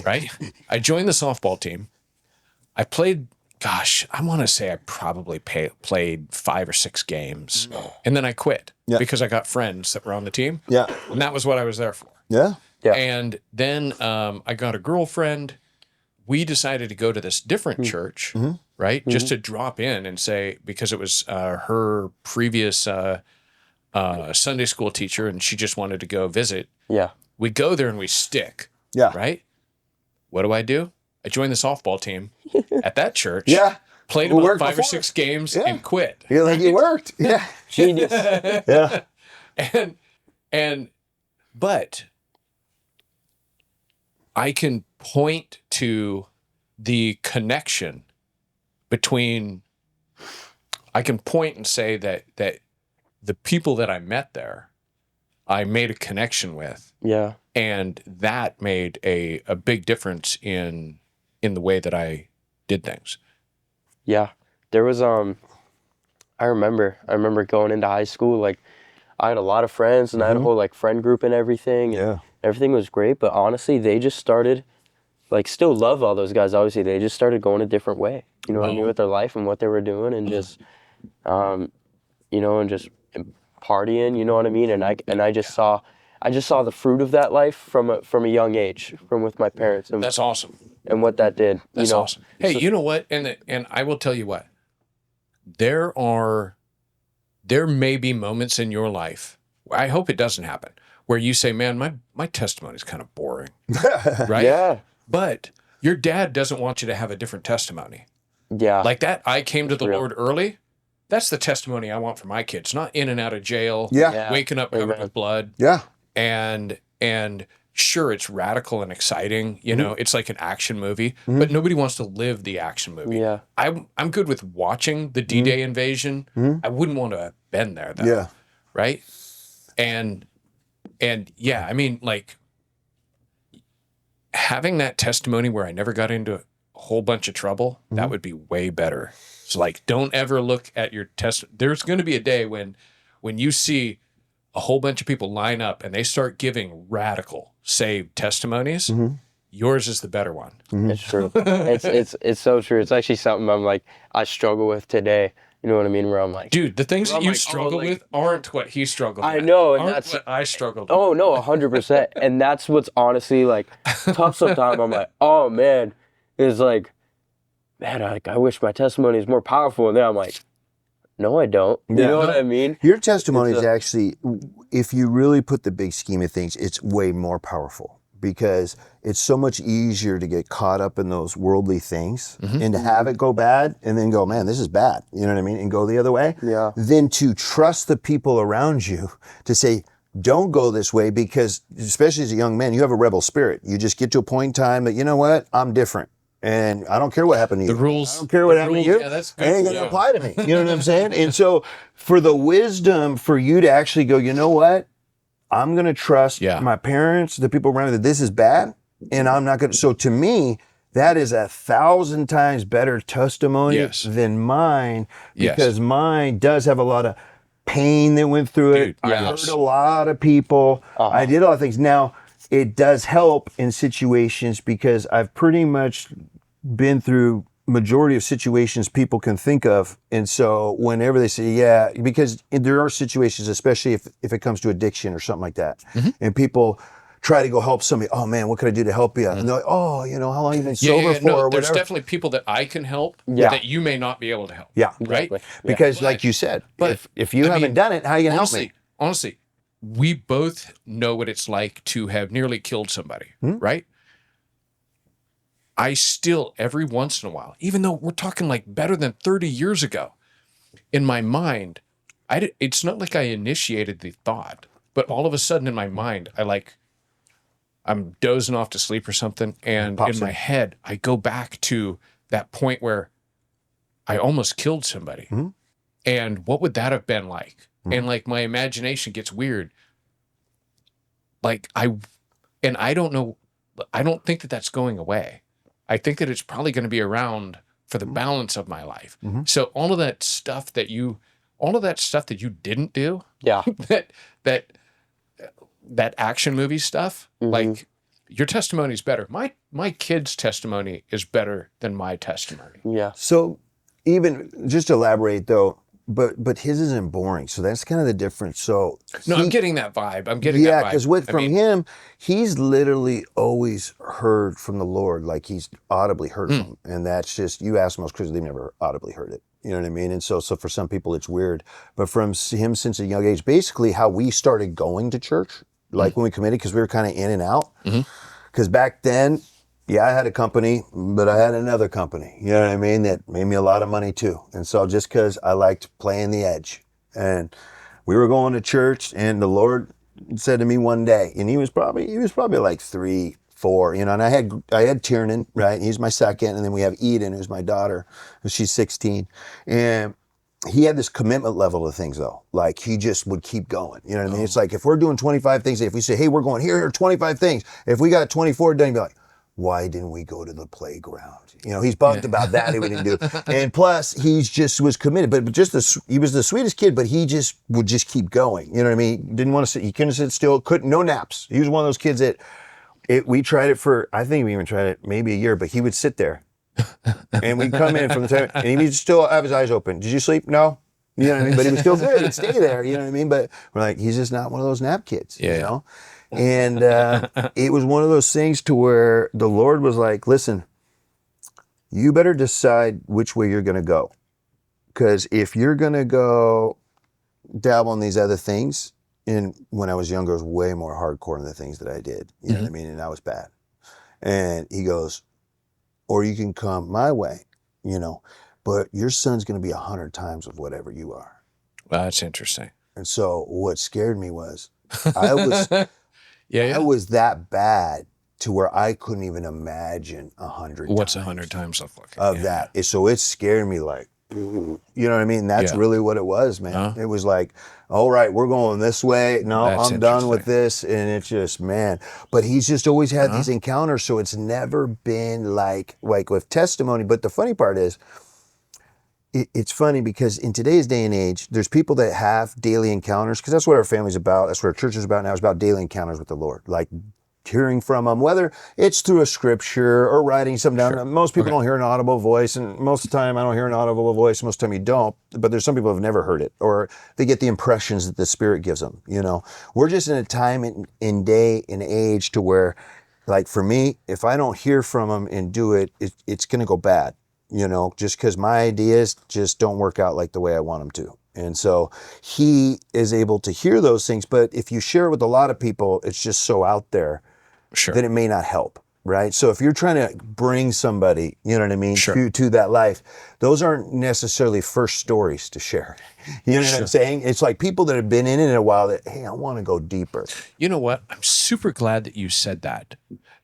right? I joined the softball team. I played, I want to say I probably played 5 or 6 games. And then I quit because I got friends that were on the team. Yeah. And that was what I was there for. Yeah. And then I got a girlfriend. We decided to go to this different church, right? Just to drop in and say, because it was her previous Sunday school teacher, and she just wanted to go visit. Yeah. We go there and we stick. Yeah. Right? What do? I joined the softball team at that church. Yeah. Played about 5 or 6 games and quit. You're like, it worked. Yeah. Genius. Yeah. But I can point to the connection between, I can point and say that the people that I met there, I made a connection with. Yeah. And that made a big difference in the way that I did things. Yeah. There was, I remember going into high school, like, I had a lot of friends and I had a whole, like, friend group and everything. And everything was great, but honestly, they just started, like, still love all those guys, obviously. They just started going a different way, you know what I mean, with their life and what they were doing, and just, you know, and just partying, you know what I mean? And I just saw the fruit of that life from a young age, from with my parents. And that's awesome. And what that did. That's awesome. Hey, you know what? And I will tell you what. There may be moments in your life, I hope it doesn't happen, where you say, man, my testimony is kind of boring. Right? Yeah. But your dad doesn't want you to have a different testimony. Yeah. Like that, I came to the Lord early. That's the testimony I want for my kids, not in and out of jail, waking up covered with blood. Yeah. And sure, it's radical and exciting. You know, it's like an action movie, but nobody wants to live the action movie. Yeah. I'm good with watching the D-Day invasion. I wouldn't want to have been there though. Yeah. Right. And yeah, I mean, like having that testimony where I never got into a whole bunch of trouble, that would be way better. So like, don't ever look at your There's going to be a day when you see a whole bunch of people line up and they start giving radical saved testimonies. Yours is the better one. It's true. It's so true. It's actually something I struggle with today. You know what I mean? Where I'm like, dude, the things that you struggle with aren't what he struggled with. I know, and aren't that's what I struggled with. Oh no, 100%. And that's what's honestly like tough sometimes. I'm like, oh man, it's like, man, I wish my testimony is more powerful. And then I'm like, no, I don't. You know what I mean? Your testimony is actually, if you really put the big scheme of things, it's way more powerful because it's so much easier to get caught up in those worldly things and to have it go bad and then go, man, this is bad. You know what I mean? And go the other way. Yeah. Than to trust the people around you to say, don't go this way because, especially as a young man, you have a rebel spirit. You just get to a point in time that, you know what, I'm different. And I don't care what happened to you. The rules. I don't care what happened to you. Yeah, that's good. It ain't going to apply to me. You know what I'm saying? And so for the wisdom for you to actually go, you know what? I'm going to trust my parents, the people around me, that this is bad. And I'm not going to. So to me, that is 1,000 times better testimony than mine because mine does have a lot of pain that went through it. I hurt a lot of people. I did a lot of things. Now, it does help in situations because I've pretty much been through majority of situations people can think of. And so whenever they say, because there are situations, especially if it comes to addiction or something like that, and people try to go help somebody, oh man, what can I do to help you? And they're like, oh, you know, how long have you been sober for? Or there's whatever. definitely people that I can help that you may not be able to help. Yeah. Right? Because like you said, if you haven't done it, how are you going to help me? Honestly, we both know what it's like to have nearly killed somebody, right? I still, every once in a while, even though we're talking like better than 30 years ago, in my mind, it's not like I initiated the thought, but all of a sudden in my mind, I'm dozing off to sleep or something, and in my head, I go back to that point where I almost killed somebody. And what would that have been like? And like my imagination gets weird. Like I don't know, I don't think that that's going away. I think that it's probably going to be around for the balance of my life. So all of that stuff that you didn't do, that action movie stuff, like your testimony is better. My kid's testimony is better than my testimony. Yeah. So even just elaborate though, but his isn't boring. So that's kind of the difference. So I'm getting that vibe. I'm getting that vibe. because from him, he's literally always heard from the Lord, like he's audibly heard from him. And that's just, you ask most Christians, they've never audibly heard it. You know what I mean? And so for some people it's weird, but from him since a young age, basically how we started going to church, like when we committed, because we were kind of in and out. Because back then, I had a company, but I had another company, you know what I mean, that made me a lot of money too. And so just because I liked playing the edge, and we were going to church, and the Lord said to me one day, and he was probably like 3, 4, you know, and I had Tiernan, right? He's my second, and then we have Eden, who's my daughter, and she's 16. And he had this commitment level to things though. Like he just would keep going. You know what I mean? It's like if we're doing 25 things, if we say, hey, we're going here are 25 things. If we got 24 done, he'd be like, why didn't we go to the playground? You know, he's bugged about that. He didn't do. And plus, he just was committed. But he was the sweetest kid, but he just would just keep going. You know what I mean? He didn't want to sit. He couldn't sit still. No naps. He was one of those kids that we tried it for. I think we even tried it maybe a year. But he would sit there, and we'd come in from the time, and he would still have his eyes open. Did you sleep? No. You know what I mean? But he was still good. He'd stay there. You know what I mean? But we're like, he's just not one of those nap kids. You know. And it was one of those things to where the Lord was like, listen, you better decide which way you're going to go. Because if you're going to go dabble in these other things, and when I was younger, it was way more hardcore than the things that I did. You know what I mean? And that was bad. And he goes, or you can come my way, you know, but your son's going to be 100 times of whatever you are. Well, that's interesting. And so what scared me was I was I was that bad to where I couldn't even imagine 100 times. What's 100 times look like? Of that. So it scared me like, you know what I mean? That's really what it was, man. It was like, all right, we're going this way. No, I'm done with this. And it's just, man. But he's just always had these encounters. So it's never been like with testimony. But the funny part is, it's funny because in today's day and age, there's people that have daily encounters, because that's what our family's about. That's what our church is about now. It's about daily encounters with the Lord. Like hearing from him, whether it's through a scripture or writing something down. Sure. Most people don't hear an audible voice, and most of the time I don't hear an audible voice. Most of the time you don't, but there's some people who have never heard it, or they get the impressions that the Spirit gives them. You know, we're just in a time in day and age to where, like for me, if I don't hear from him and do it, it's going to go bad. You know, just because my ideas just don't work out like the way I want them to. And so he is able to hear those things. But if you share with a lot of people, it's just so out there that it may not help, right? So if you're trying to bring somebody, you know what I mean, to that life, those aren't necessarily first stories to share. You know what I'm saying? It's like people that have been in it a while that, hey, I want to go deeper. You know what? I'm super glad that you said that,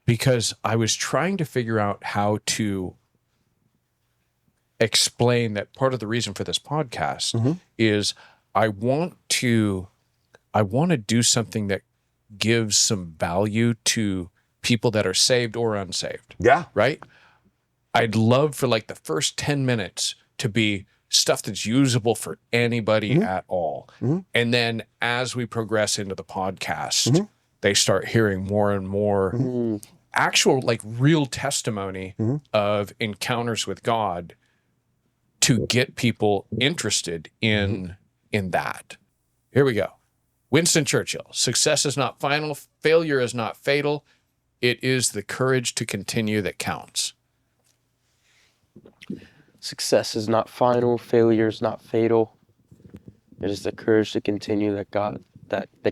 because I was trying to figure out how to explain that part of the reason for this podcast is I want to do something that gives some value to people that are saved or unsaved. Yeah. Right? I'd love for like the first 10 minutes to be stuff that's usable for anybody at all. And then as we progress into the podcast, they start hearing more and more actual, like real testimony of encounters with God to get people interested in that. Here we go. Winston Churchill: success is not final, failure is not fatal. It is the courage to continue that counts. Success is not final, failure is not fatal. It is the courage to continue that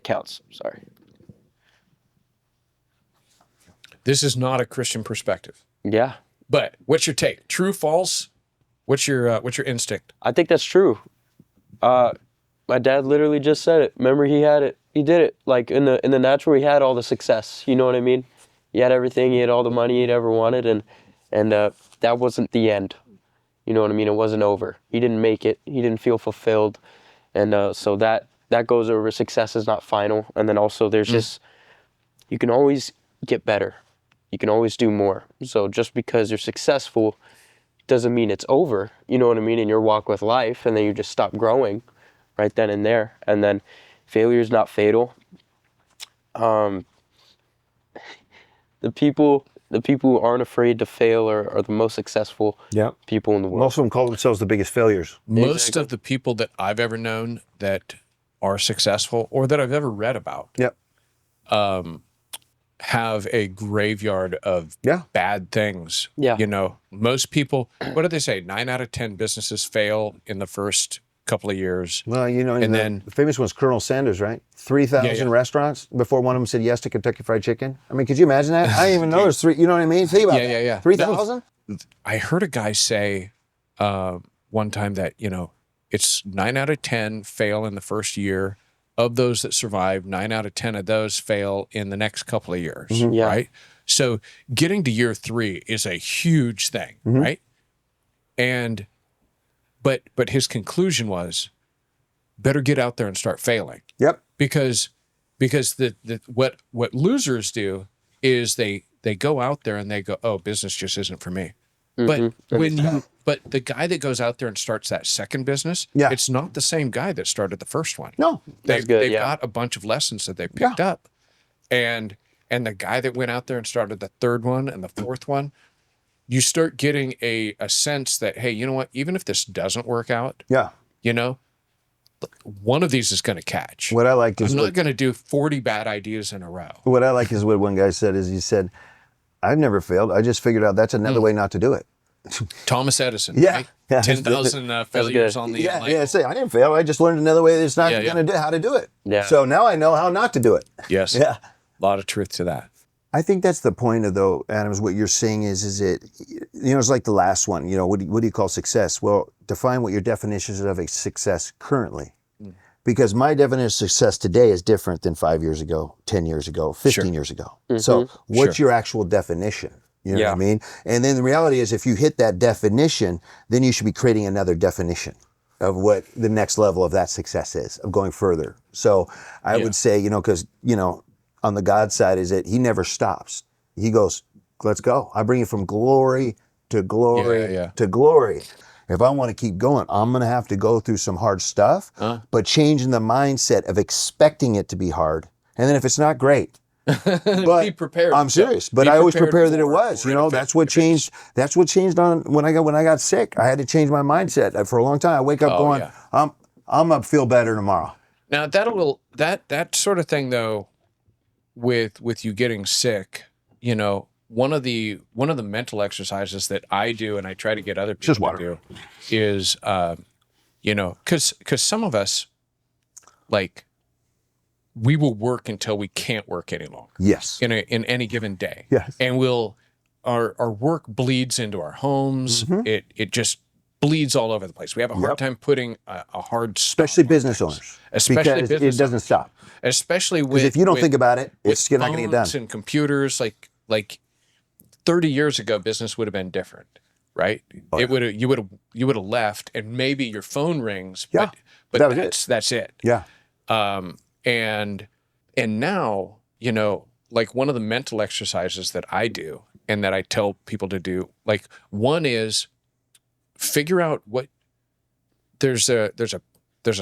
counts. Sorry. This is not a Christian perspective. Yeah. But what's your take? True, false? What's your instinct? I think that's true. My dad literally just said it. Remember, he had it. He did it. Like in the natural, he had all the success. You know what I mean? He had everything. He had all the money he'd ever wanted, and that wasn't the end. You know what I mean? It wasn't over. He didn't make it. He didn't feel fulfilled, and so that goes over. Success is not final, and then also there's just, you can always get better. You can always do more. So just because you're successful doesn't mean it's over. You know what I mean? In your walk with life, and then you just stop growing right then and there. And then failure is not fatal. The people who aren't afraid to fail are the most successful people in the world. Most of them call themselves the biggest failures. Most of the people that I've ever known that are successful, or that I've ever read about, have a graveyard of bad things. You know, most people, what do they say? 9 out of 10 businesses fail in the first couple of years. Well, you know, and then the famous one's Colonel Sanders, right? 3,000 restaurants before one of them said yes to Kentucky Fried Chicken. I mean, could you imagine that? I didn't even know there's 3. You know what I mean? Think about that. 3,000. I heard a guy say one time that, you know, it's 9 out of 10 fail in the first year. Of those that survive, 9 out of 10 of those fail in the next couple of years, right? So getting to year 3 is a huge thing, right? And but his conclusion was, better get out there and start failing. Yep. Because what losers do is they go out there and they go, oh, business just isn't for me. But but the guy that goes out there and starts that second business, it's not the same guy that started the first one. No, they've got a bunch of lessons that they picked up, and the guy that went out there and started the third one and the fourth one, you start getting a sense that, hey, you know what? Even if this doesn't work out, you know, one of these is going to catch. What I like is I'm not going to do 40 bad ideas in a row. What I like is what one guy said is he said, I've never failed. I just figured out that's another way not to do it. Thomas Edison, right? 10,000 failures on the light bulb. Say I didn't fail. I just learned another way that's not going to do how to do it. Yeah. So now I know how not to do it. Yes. Yeah. A lot of truth to that. I think that's the point of, though, Adams, what you're saying is it, it's like the last one, what do you call success? Well, define what your definition is of a success currently. Because my definition of success today is different than 5 years ago, 10 years ago, 15 years ago. So what's your actual definition? You know what I mean? And then the reality is, if you hit that definition, then you should be creating another definition of what the next level of that success is, of going further. So I would say, because, on the God side is that he never stops. He goes, let's go. I bring you from glory to glory to glory. If I want to keep going, I'm going to have to go through some hard stuff, but changing the mindset of expecting it to be hard. And then if it's not, great. But be prepared. I'm serious, but I always prepare that it was. That's what changed. That's what changed on when I got sick. I had to change my mindset. For a long time, I wake up going, I'm gonna feel better tomorrow. Now that sort of thing, though, with you getting sick, one of the mental exercises that I do and I try to get other people to do is, because some of us, like, we will work until we can't work any longer. Yes. In any given day. Yes. And our work bleeds into our homes. It just bleeds all over the place. We have a hard time putting a hard stop. Especially business owners. Especially because it doesn't stop. Especially because if you don't think about it, it's not going to get done. And computers, like 30 years ago, business would have been different, right? You would have left, and maybe your phone rings, but that's it. Yeah. And now, like, one of the mental exercises that I do and that I tell people to do, like, one is figure out what there's a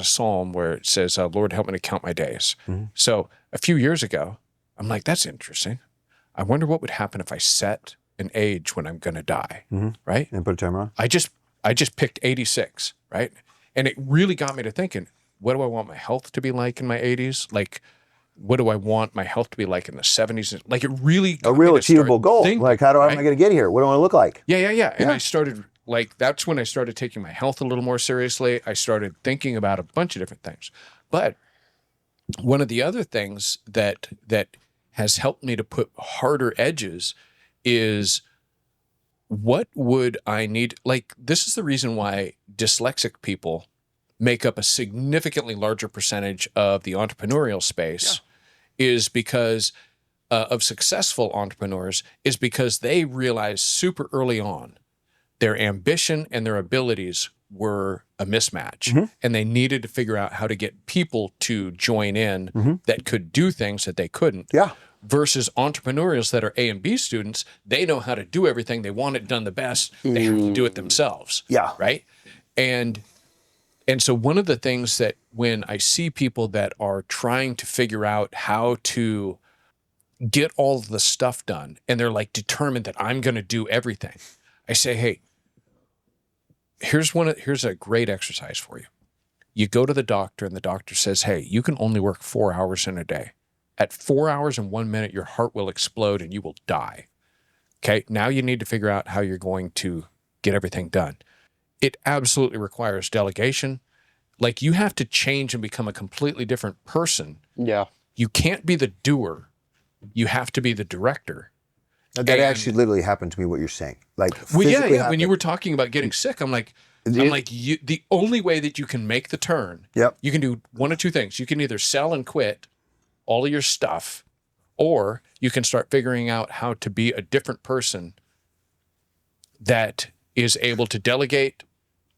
psalm where it says, Lord, help me to count my days. So a few years ago, I'm like, that's interesting. I wonder what would happen if I set an age when I'm going to die, right? And put a timer on? I just picked 86, right? And it really got me to thinking, what do I want my health to be like in my 80s? Like, what do I want my health to be like in the 70s? Like, it really got a real me to achievable goal. thinking, like, how am I going to get here? What do I want to look like? Yeah. And I started, like, that's when I started taking my health a little more seriously. I started thinking about a bunch of different things. But one of the other things that has helped me to put harder edges is, what would I need? Like, this is the reason why dyslexic people make up a significantly larger percentage of the entrepreneurial space, is because of successful entrepreneurs, is because they realized super early on their ambition and their abilities were a mismatch, and they needed to figure out how to get people to join in that could do things that they couldn't. Versus entrepreneurs that are A and B students, they know how to do everything. They want it done the best. They have to do it themselves. Right. And so one of the things that when I see people that are trying to figure out how to get all of the stuff done, and they're like determined that I'm going to do everything, I say, hey, here's a great exercise for you. You go to the doctor, and the doctor says, hey, you can only work 4 hours in a day. At 4 hours and 1 minute, your heart will explode and you will die. Okay, now you need to figure out how you're going to get everything done. It absolutely requires delegation. Like, you have to change and become a completely different person. You can't be the doer. You have to be the director. That actually literally happened to me, what you're saying. Like, well, yeah. When you were talking about getting sick, I'm like, the only way that you can make the turn, you can do one of two things. You can either sell and quit all of your stuff, or you can start figuring out how to be a different person that is able to delegate,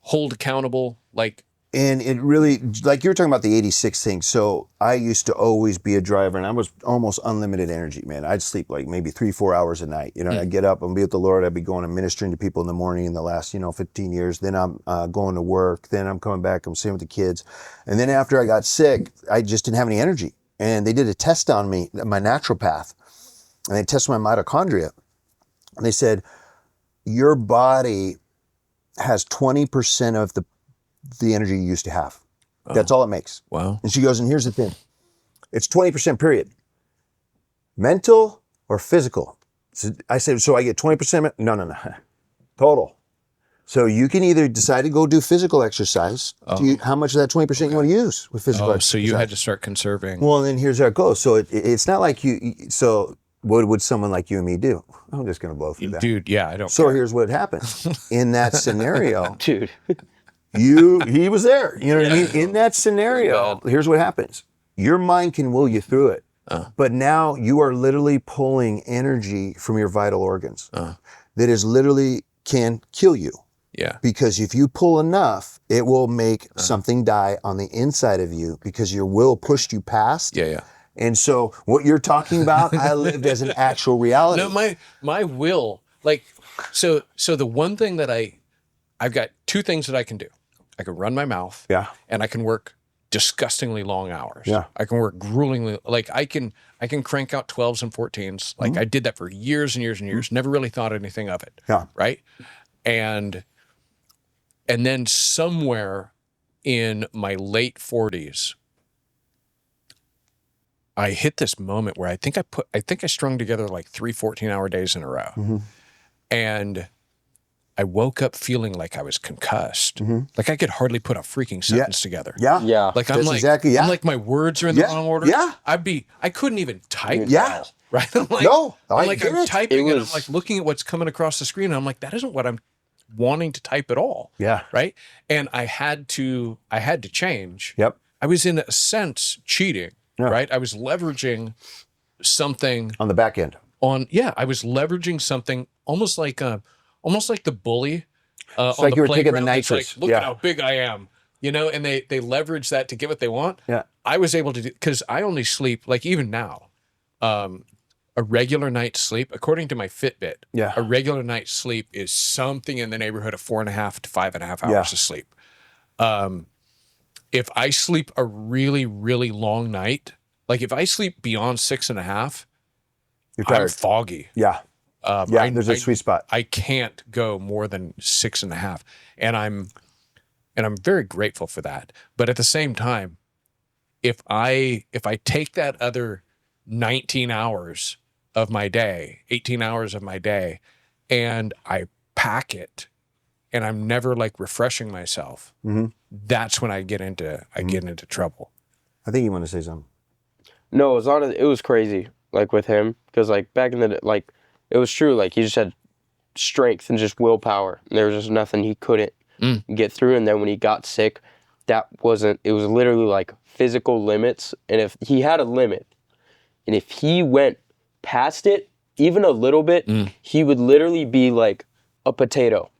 hold accountable, like. And it really, like you were talking about the 86 thing. So I used to always be a driver, and I was almost unlimited energy, man. I'd sleep like maybe 3-4 hours a night. I'd get up and be with the Lord. I'd be going and ministering to people in the morning in the last, 15 years. Then I'm going to work. Then I'm coming back. I'm sitting with the kids. And then after I got sick, I just didn't have any energy. And they did a test on me, my naturopath, and they tested my mitochondria. And they said, your body has 20% of the energy you used to have. That's all it makes. Wow. And she goes, and here's the thing. It's 20% period. Mental or physical? So I said, so I get 20%? No. Total. So you can either decide to go do physical exercise. How much of that 20% you want to use with physical exercise? So you had to start conserving. Well, then here's how it goes. So it's not like so what would someone like you and me do? I'm just going to blow through that. Dude, yeah, I don't So care. here's what happens. In that scenario, Dude. he was there. You know what I mean? In that scenario, here's what happens. Your mind can will you through it. But now you are literally pulling energy from your vital organs that is literally can kill you. Yeah. Because if you pull enough, it will make something die on the inside of you because your will pushed you past. Yeah. And so what you're talking about, I lived as an actual reality. No, my will, like, so the one thing that I've got two things that I can do. I can run my mouth. Yeah. And I can work disgustingly long hours. Yeah. I can work gruelingly, like I can crank out 12s and 14s. Like I did that for years and years and years. Never really thought anything of it. Yeah. Right. And then somewhere in my late 40s, I hit this moment where I think I strung together like 3 14-hour days in a row. And I woke up feeling like I was concussed. Like I could hardly put a freaking sentence together. Yeah. Yeah. Like I'm That's like, exactly, I'm like my words are in the wrong order. Yeah. I couldn't even type. Yeah. Right. I'm like, No, I'm I like, get I'm it. typing and I'm like looking at what's coming across the screen. And I'm like, that isn't what I'm wanting to type at all. Yeah. Right. And I had to change. Yep. I was in a sense cheating. Yeah. Right. I was leveraging something On the back end. I was leveraging something almost like the bully. It's on like the you were taking the playground that's nitrous. like, look at how big I am, you know, and they leverage that to get what they want. Yeah. I was able to do, because I only sleep, like even now, a regular night's sleep, according to my Fitbit, a regular night's sleep is something in the neighborhood of 4.5 to 5.5 hours of sleep. If I sleep a really, really long night, like if I sleep beyond 6.5, You're tired. I'm foggy. Yeah. There's a sweet spot. I can't go more than 6.5, and I'm very grateful for that. But at the same time, if I take that other 19 hours of my day, 18 hours of my day, and I pack it, and I'm never like refreshing myself, that's when I get into trouble. I think you want to say something. No, it was crazy, like with him, because like back in the day, like it was true, like he just had strength and just willpower. And there was just nothing he couldn't get through. And then when he got sick, it was literally like physical limits. And if he had a limit, and if he went past it, even a little bit, he would literally be like a potato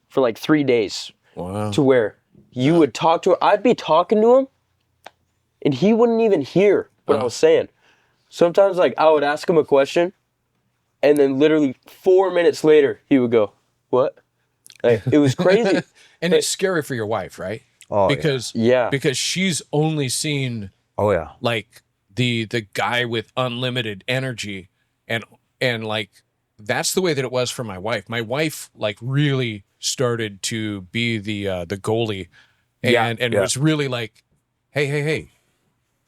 for like 3 days. Wow. To where you would talk to him. I'd be talking to him, and he wouldn't even hear what I was saying. Sometimes, like, I would ask him a question, and then literally 4 minutes later, he would go, "What?" Like, it was crazy. And it's scary for your wife, right? Oh, because she's only seen like the guy with unlimited energy, and like that's the way that it was for my wife. My wife like really started to be the goalie, and was really like, hey,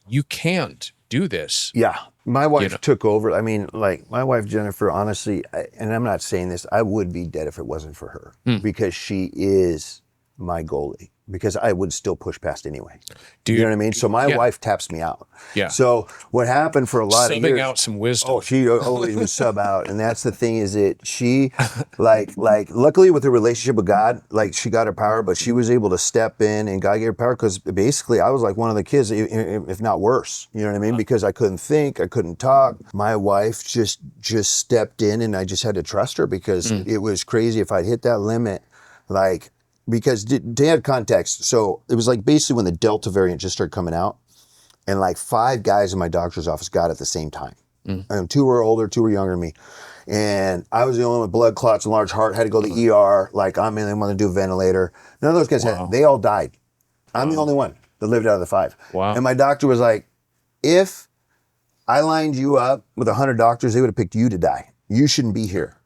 you can't do this. Yeah. My wife took over. I mean, like my wife, Jennifer, honestly, and I'm not saying this, I would be dead if it wasn't for her because she is my goalie, because I would still push past anyway. Dude, you know what I mean? So my wife taps me out. Yeah. So what happened for a lot of years. Subbing out some wisdom. Oh, she always would sub out. And that's the thing is that she, like, luckily with her relationship with God, like she got her power, but she was able to step in and God gave her power because basically I was like one of the kids, if not worse. You know what I mean? Because I couldn't think, I couldn't talk. My wife just stepped in and I just had to trust her because it was crazy if I'd hit that limit, like, because to add context, so it was like basically when the Delta variant just started coming out, and like 5 guys in my doctor's office got it at the same time. And 2 were older, 2 were younger than me. And I was the only one with blood clots and large heart, had to go to the ER, like I'm the only one to do a ventilator. None of those guys had it. They all died. I'm the only one that lived out of the 5. Wow. And my doctor was like, if I lined you up with 100 doctors, they would have picked you to die. You shouldn't be here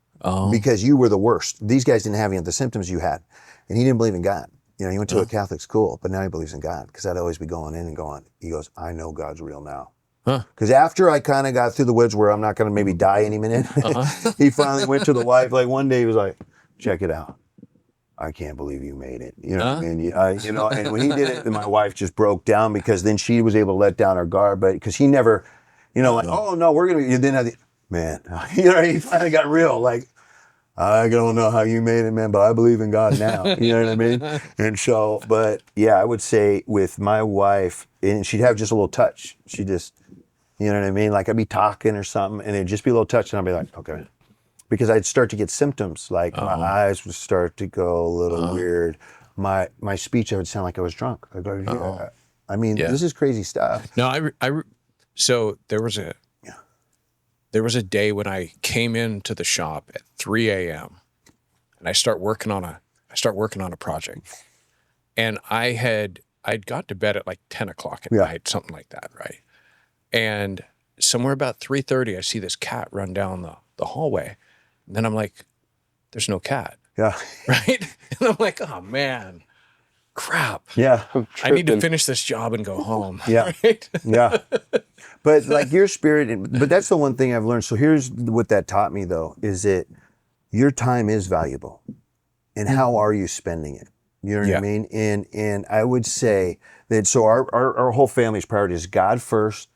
because you were the worst. These guys didn't have any of the symptoms you had. And he didn't believe in God. You know, he went to a Catholic school, but now he believes in God because I'd always be going in and going. He goes, I know God's real now. Because after I kind of got through the woods where I'm not going to maybe die any minute, he finally went to the wife. Like one day he was like, check it out. I can't believe you made it. You know what I mean? You know, and when he did it, then my wife just broke down because then she was able to let down her guard. But because he never, you know, like, oh no, we're going to, you didn't have the, man, you know, he finally got real. Like, I don't know how you made it, man, but I believe in God now. You know what I mean? And so, but yeah, I would say with my wife, and she'd have just a little touch. She just, you know what I mean? Like I'd be talking or something, and it'd just be a little touch, and I'd be like, okay. Because I'd start to get symptoms, like my eyes would start to go a little weird. My speech, I would sound like I was drunk. I'd go, yeah. I mean, this is crazy stuff. No, so there was a day when I came into the shop at 3 a.m. and I start working on a project, and I'd got to bed at like 10 o'clock at night, something like that, right? And somewhere about 3:30, I see this cat run down the hallway. And then I'm like, there's no cat. Yeah. Right? And I'm like, oh man, crap. Yeah. I need to finish this job and go home. Yeah. Right? Yeah. But like your spirit, but that's the one thing I've learned. So here's what that taught me though, is that your time is valuable. And how are you spending it? You know what I mean? And I would say that, so our whole family's priority is God first,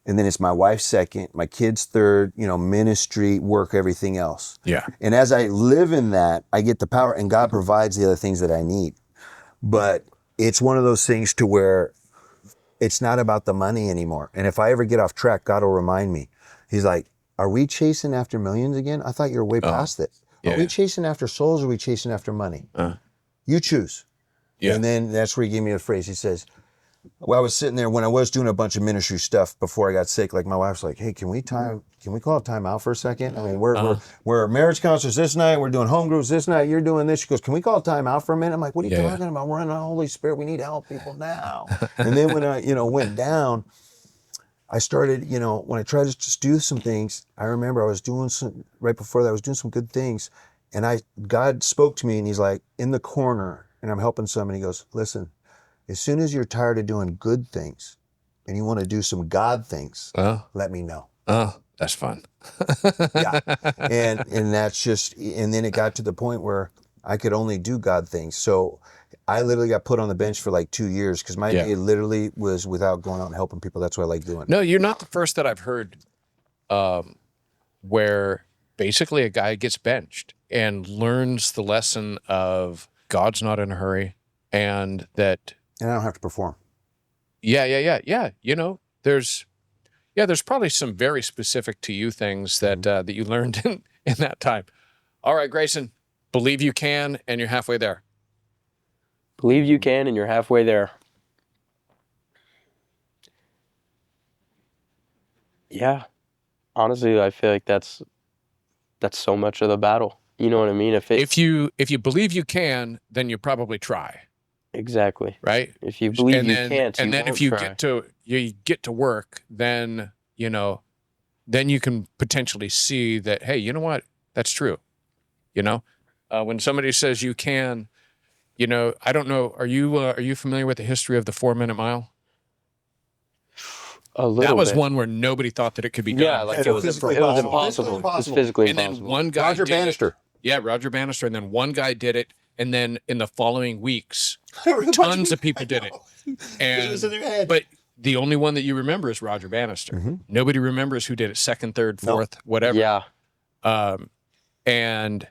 and then it's my wife second, my kids third, you know, ministry, work, everything else. Yeah. And as I live in that, I get the power, and God provides the other things that I need. But it's one of those things to where it's not about the money anymore. And if I ever get off track, God will remind me. He's like, are we chasing after millions again? I thought you were way past it. Are we chasing after souls, or are we chasing after money? You choose. Yeah. And then that's where he gave me a phrase. He says, well, I was sitting there when I was doing a bunch of ministry stuff before I got sick. Like my wife's like, hey, can we call a time out for a second? I mean, we're marriage counselors this night. We're doing home groups this night. You're doing this. She goes, can we call a time out for a minute? I'm like, what are you talking about? We're in the Holy Spirit. We need to help people now. And then when I, went down, I started, when I tried to just do some things, I remember I was doing right before that, I was doing some good things. And God spoke to me, and he's like, in the corner, and I'm helping somebody. He goes, listen, as soon as you're tired of doing good things and you want to do some God things, let me know. Oh, that's fun. Yeah. And that's just, and then it got to the point where I could only do God things. So I literally got put on the bench for like 2 years because my day literally was without going out and helping people. That's what I like doing. No, you're not the first that I've heard where basically a guy gets benched and learns the lesson of God's not in a hurry, and that... And I don't have to perform. Yeah. There's probably some very specific to you things that that you learned in that time. All right, Grayson, believe you can, and you're halfway there. Believe you can, and you're halfway there. Yeah. Honestly, I feel like that's so much of the battle. You know what I mean? If you believe you can, then you probably try. Exactly. Right? If you believe you can't, and then if you get to work, then then you can potentially see that, hey, you know what? That's true. When somebody says you can, I don't know. Are you familiar with the history of the 4-minute mile? A little that was bit. One where nobody thought that it could be done. Yeah, like it was impossible. It was physically impossible. And then one guy Roger Bannister. Yeah, Roger Bannister. And then one guy did it. And then in the following weeks, tons of people did it. And but the only one that you remember is Roger Bannister. Mm-hmm. Nobody remembers who did it second, third, fourth, whatever. Yeah. And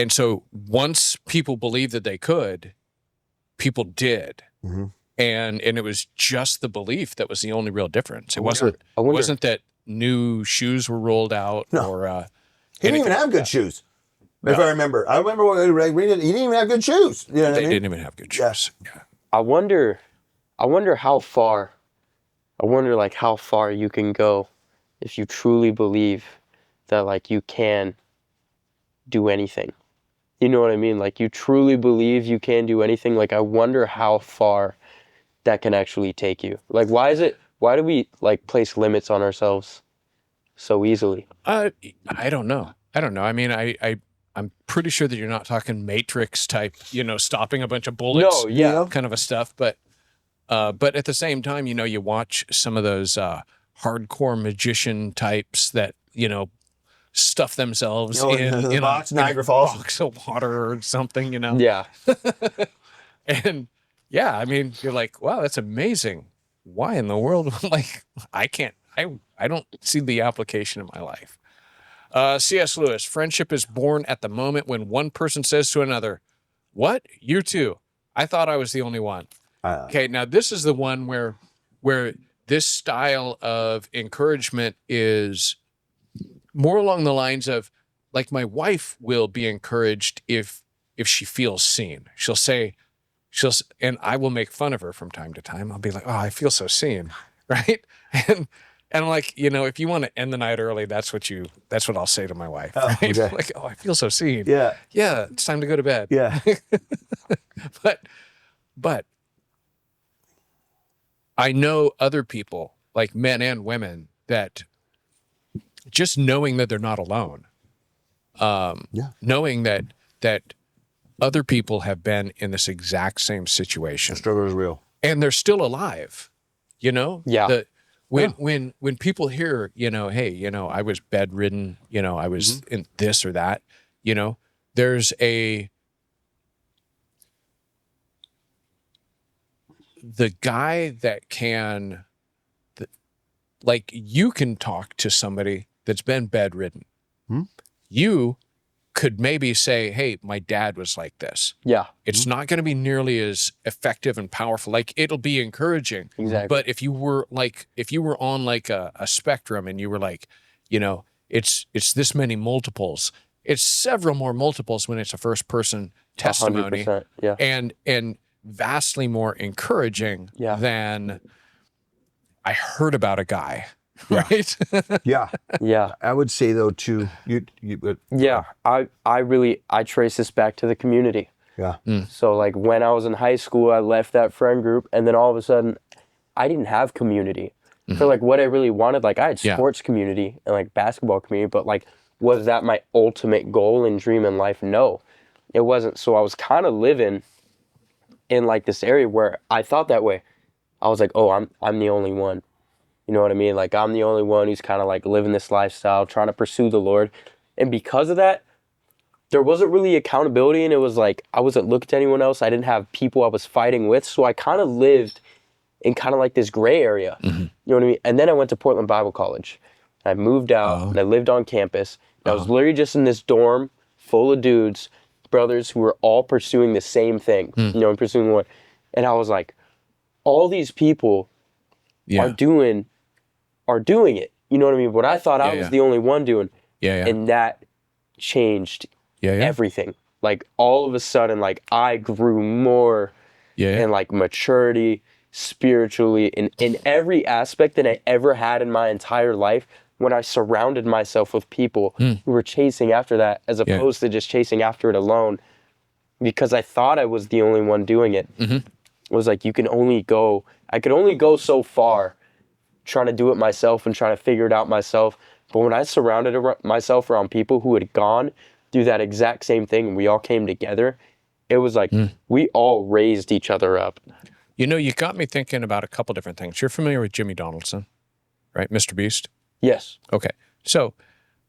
so once people believed that they could, people did. Mm-hmm. And it was just the belief that was the only real difference. It wasn't that new shoes were rolled out or he didn't even have good shoes. If I remember, what I read. He didn't even have good shoes. You know what I mean? Didn't even have good shoes. Yeah. I wonder how far. I wonder like how far you can go if you truly believe that like you can do anything. You know what I mean? Like you truly believe you can do anything. Like I wonder how far that can actually take you. Like why do we like place limits on ourselves so easily? I don't know. I mean, I'm pretty sure that you're not talking Matrix type, stopping a bunch of bullets. No, yeah. Kind of a stuff. But at the same time, you watch some of those hardcore magician types that, stuff themselves in a box, Niagara Falls. Box of water or something, Yeah. And yeah, I mean, you're like, wow, that's amazing. Why in the world? Like, I can't I don't see the application in my life. C.S. Lewis, friendship is born at the moment when one person says to another, "What? You too? I thought I was the only one." Okay, now this is the one where this style of encouragement is more along the lines of, like, my wife will be encouraged if she feels seen. She'll say, and I will make fun of her from time to time. I'll be like, "Oh, I feel so seen," right? And I'm like, if you want to end the night early, that's what I'll say to my wife, right? Okay. Like, "Oh, I feel so seen." Yeah, it's time to go to bed. Yeah. But I know other people, like men and women, that just knowing that they're not alone, knowing that other people have been in this exact same situation. The struggle is real. And they're still alive, Yeah. When people hear, hey, I was bedridden, I was in this or that, there's the guy that can, like, you can talk to somebody that's been bedridden. You could maybe say, "Hey, my dad was like this." Yeah. It's not going to be nearly as effective and powerful. Like, it'll be encouraging. Exactly. But if you were on like a spectrum and you were like, it's this many multiples, it's several more multiples when it's a first person testimony. 100%, yeah. And vastly more encouraging than I heard about a guy. Right. Yeah. I would say though too. I trace this back to the community. Yeah. So like when I was in high school, I left that friend group, and then all of a sudden, I didn't have community for like what I really wanted. Like I had sports community and like basketball community, but like was that my ultimate goal and dream in life? No, it wasn't. So I was kind of living in like this area where I thought that way. I was like, oh, I'm the only one. You know what I mean? Like, I'm the only one who's kind of like living this lifestyle, trying to pursue the Lord. And because of that, there wasn't really accountability. And it was like, I wasn't looking to anyone else. I didn't have people I was fighting with. So I kind of lived in kind of like this gray area. You know what I mean? And then I went to Portland Bible College. I moved out and I lived on campus. I was literally just in this dorm full of dudes, brothers who were all pursuing the same thing, and pursuing one. And I was like, all these people are doing it. You know what I mean? But I thought I was the only one doing. And that changed everything. Like all of a sudden, like I grew more in like maturity, spiritually, in every aspect that I ever had in my entire life when I surrounded myself with people who were chasing after that as opposed to just chasing after it alone, because I thought I was the only one doing it. It was like I could only go so far trying to do it myself and trying to figure it out myself. But when I surrounded myself around people who had gone through that exact same thing and we all came together, it was like we all raised each other up. You got me thinking about a couple different things. You're familiar with Jimmy Donaldson, right? Mr. Beast? Yes. Okay. So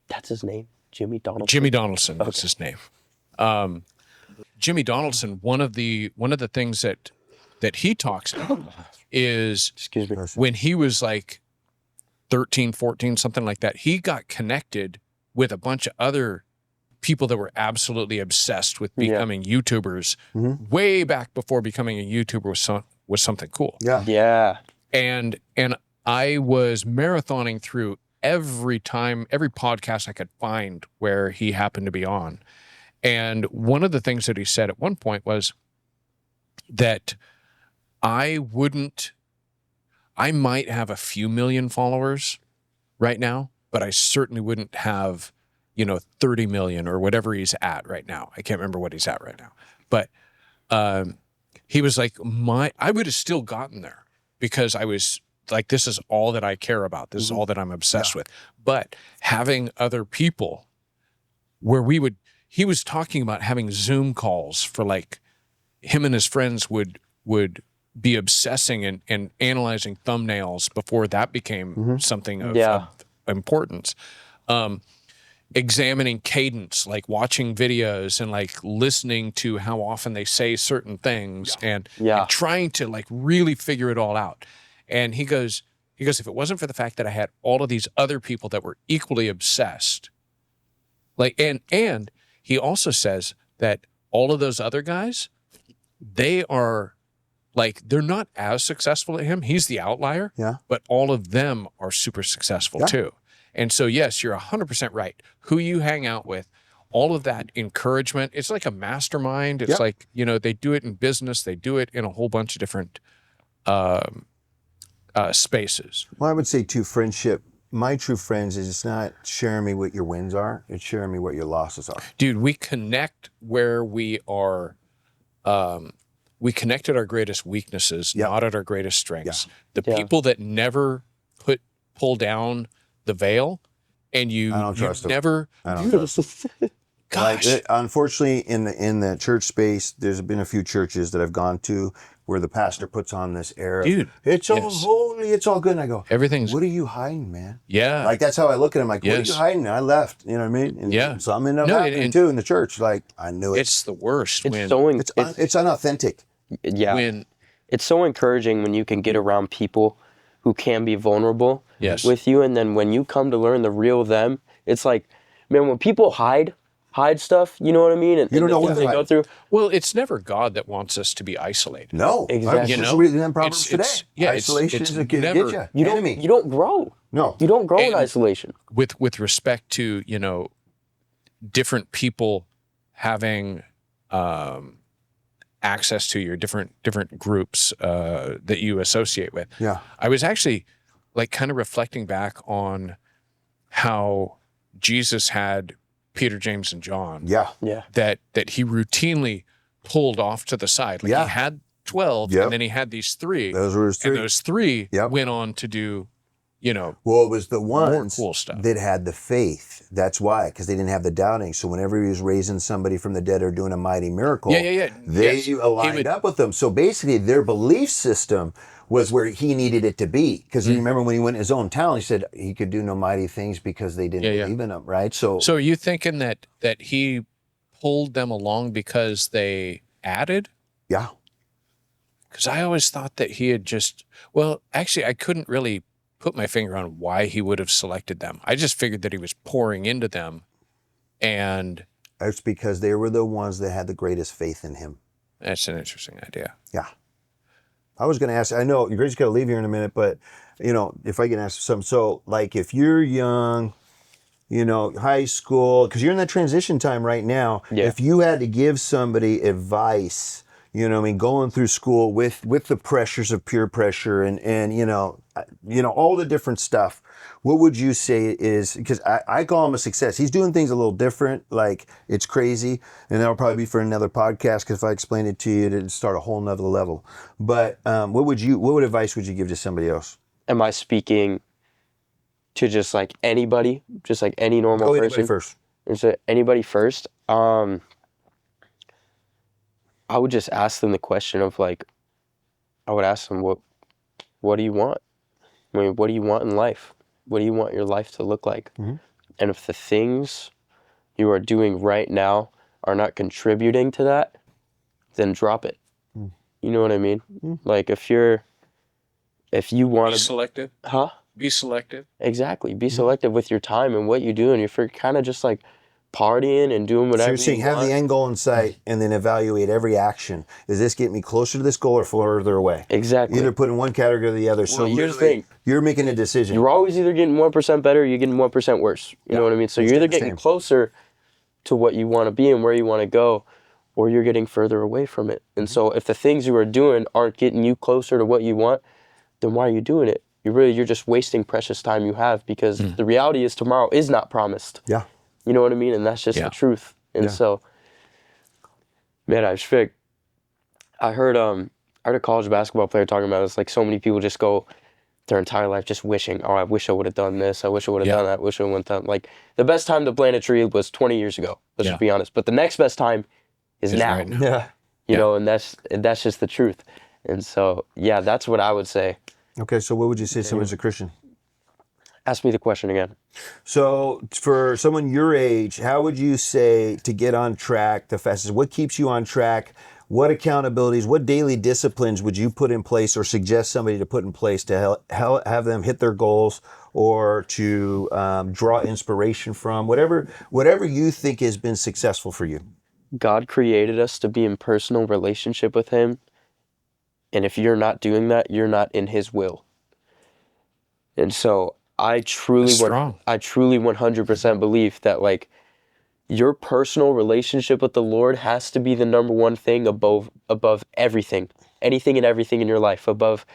that's his name, Jimmy Donaldson. Jimmy Donaldson, that's his name. Jimmy Donaldson, one of the things that he talks about is when he was like 13, 14, something like that, he got connected with a bunch of other people that were absolutely obsessed with becoming YouTubers way back before becoming a YouTuber was something cool. Yeah. And I was marathoning through every podcast I could find where he happened to be on. And one of the things that he said at one point was that I might have a few million followers right now, but I certainly wouldn't have, 30 million or whatever he's at right now. I can't remember what he's at right now. But he was like, I would have still gotten there because I was like, this is all that I care about. This is all that I'm obsessed with. But having other people where he was talking about having Zoom calls for like him and his friends would be obsessing and analyzing thumbnails before that became something of importance. Examining cadence, like watching videos and like listening to how often they say certain things and trying to like really figure it all out. And he goes, He goes, if it wasn't for the fact that I had all of these other people that were equally obsessed, like, and he also says that all of those other guys, they are like, they're not as successful at him. He's the outlier, but all of them are super successful too. And so, yes, you're 100% right. Who you hang out with, all of that encouragement, it's like a mastermind. It's like, you know, they do it in business. They do it in a whole bunch of different spaces. Well, I would say too, friendship, my true friends is it's not sharing me what your wins are. It's sharing me what your losses are. Dude, we connect where we are. We connect at our greatest weaknesses, not at our greatest strengths. The people that never pull down the veil, and you never. I don't trust them. Gosh, like, unfortunately, in the church space, there's been a few churches that I've gone to where the pastor puts on this air. Dude, it's all holy, it's all good. And I go, everything's. What are you hiding, man? Yeah, like that's how I look at him. Like, what are you hiding? And I left. You know what I mean? And so I'm in that too in the church. Like I knew it. It's the worst. It's unauthentic. Yeah. When it's so encouraging when you can get around people who can be vulnerable with you, and then when you come to learn the real them, it's like, man, when people hide stuff, you know what I mean? And you don't know what they go through. Well, it's never God that wants us to be isolated. No, exactly. You know, in Proverbs today, isolation is a never. You don't grow. No, you don't grow in isolation. With respect to, you know, different people having access to your different groups that you associate with. Yeah, I was actually like kind of reflecting back on how Jesus had Peter, James, and John. Yeah. That he routinely pulled off to the side. Like he had 12, and then he had these 3. Those were his 3. And those 3 went on to do, you know, well, it was the ones more cool stuff that had the faith. That's why, because they didn't have the doubting. So whenever he was raising somebody from the dead or doing a mighty miracle, they aligned up with them. So basically, their belief system was where he needed it to be. Because you remember when he went in his own town, he said he could do no mighty things because they didn't believe in him, right? So are you thinking that he pulled them along because they added? Yeah. Because I always thought that he had just, well, actually, I couldn't really put my finger on why he would have selected them. I just figured that he was pouring into them, and it's because they were the ones that had the greatest faith in him. That's an interesting idea. Yeah. I was going to ask, I know Grace's got to leave here in a minute, but, you know, if I can ask something. So, like, if you're young, you know, high school, because you're in that transition time right now, if you had to give somebody advice, you know what I mean, going through school with the pressures of peer pressure and you know, all the different stuff, what would you say is, because I call him a success. He's doing things a little different, like it's crazy, and that'll probably be for another podcast, because if I explain it to you, it'd start a whole nother level. But what advice would you give to somebody else? Am I speaking to just like anybody, just like any normal person? Anybody first. So anybody first? I would just ask them the question of like, I would ask them, what do you want? I mean, what do you want in life? What do you want your life to look like? Mm-hmm. And if the things you are doing right now are not contributing to that, then drop it. Mm. You know what I mean? Mm. Like if you want to be selective, Be selective. Exactly. Be selective with your time and what you do, and if you're kind of just like partying and doing whatever. So you're saying have the end goal in sight and then evaluate every action. Does this get me closer to this goal or further away? Exactly. Either put in one category or the other. So here's the thing. You're making a decision. You're always either getting 1% better or you're getting 1% worse. You know what I mean? So you're either getting closer to what you want to be and where you want to go, or you're getting further away from it. And so if the things you are doing aren't getting you closer to what you want, then why are you doing it? You're just wasting precious time you have, because the reality is tomorrow is not promised. Yeah. You know what I mean? And that's just the truth. And so, man, I heard a college basketball player talking about it. It's like so many people just go their entire life just wishing, oh, I wish I would have done this. I wish I would have done that. I wish I would have done. Like the best time to plant a tree was 20 years ago. Let's just be honest. But the next best time is now. Right now. Yeah. You know, and that's just the truth. And so, yeah, that's what I would say. Okay, so what would you say to someone who's a Christian? Ask me the question again. So for someone your age, how would you say to get on track the fastest? What keeps you on track? what accountabilities, what daily disciplines would you put in place or suggest somebody to put in place to have them hit their goals, or to draw inspiration from, whatever you think has been successful for you? God created us to be in personal relationship with him. And if you're not doing that, you're not in his will. And so I truly 100% believe that, like, your personal relationship with the Lord has to be the number one thing above everything, anything and everything in your life, above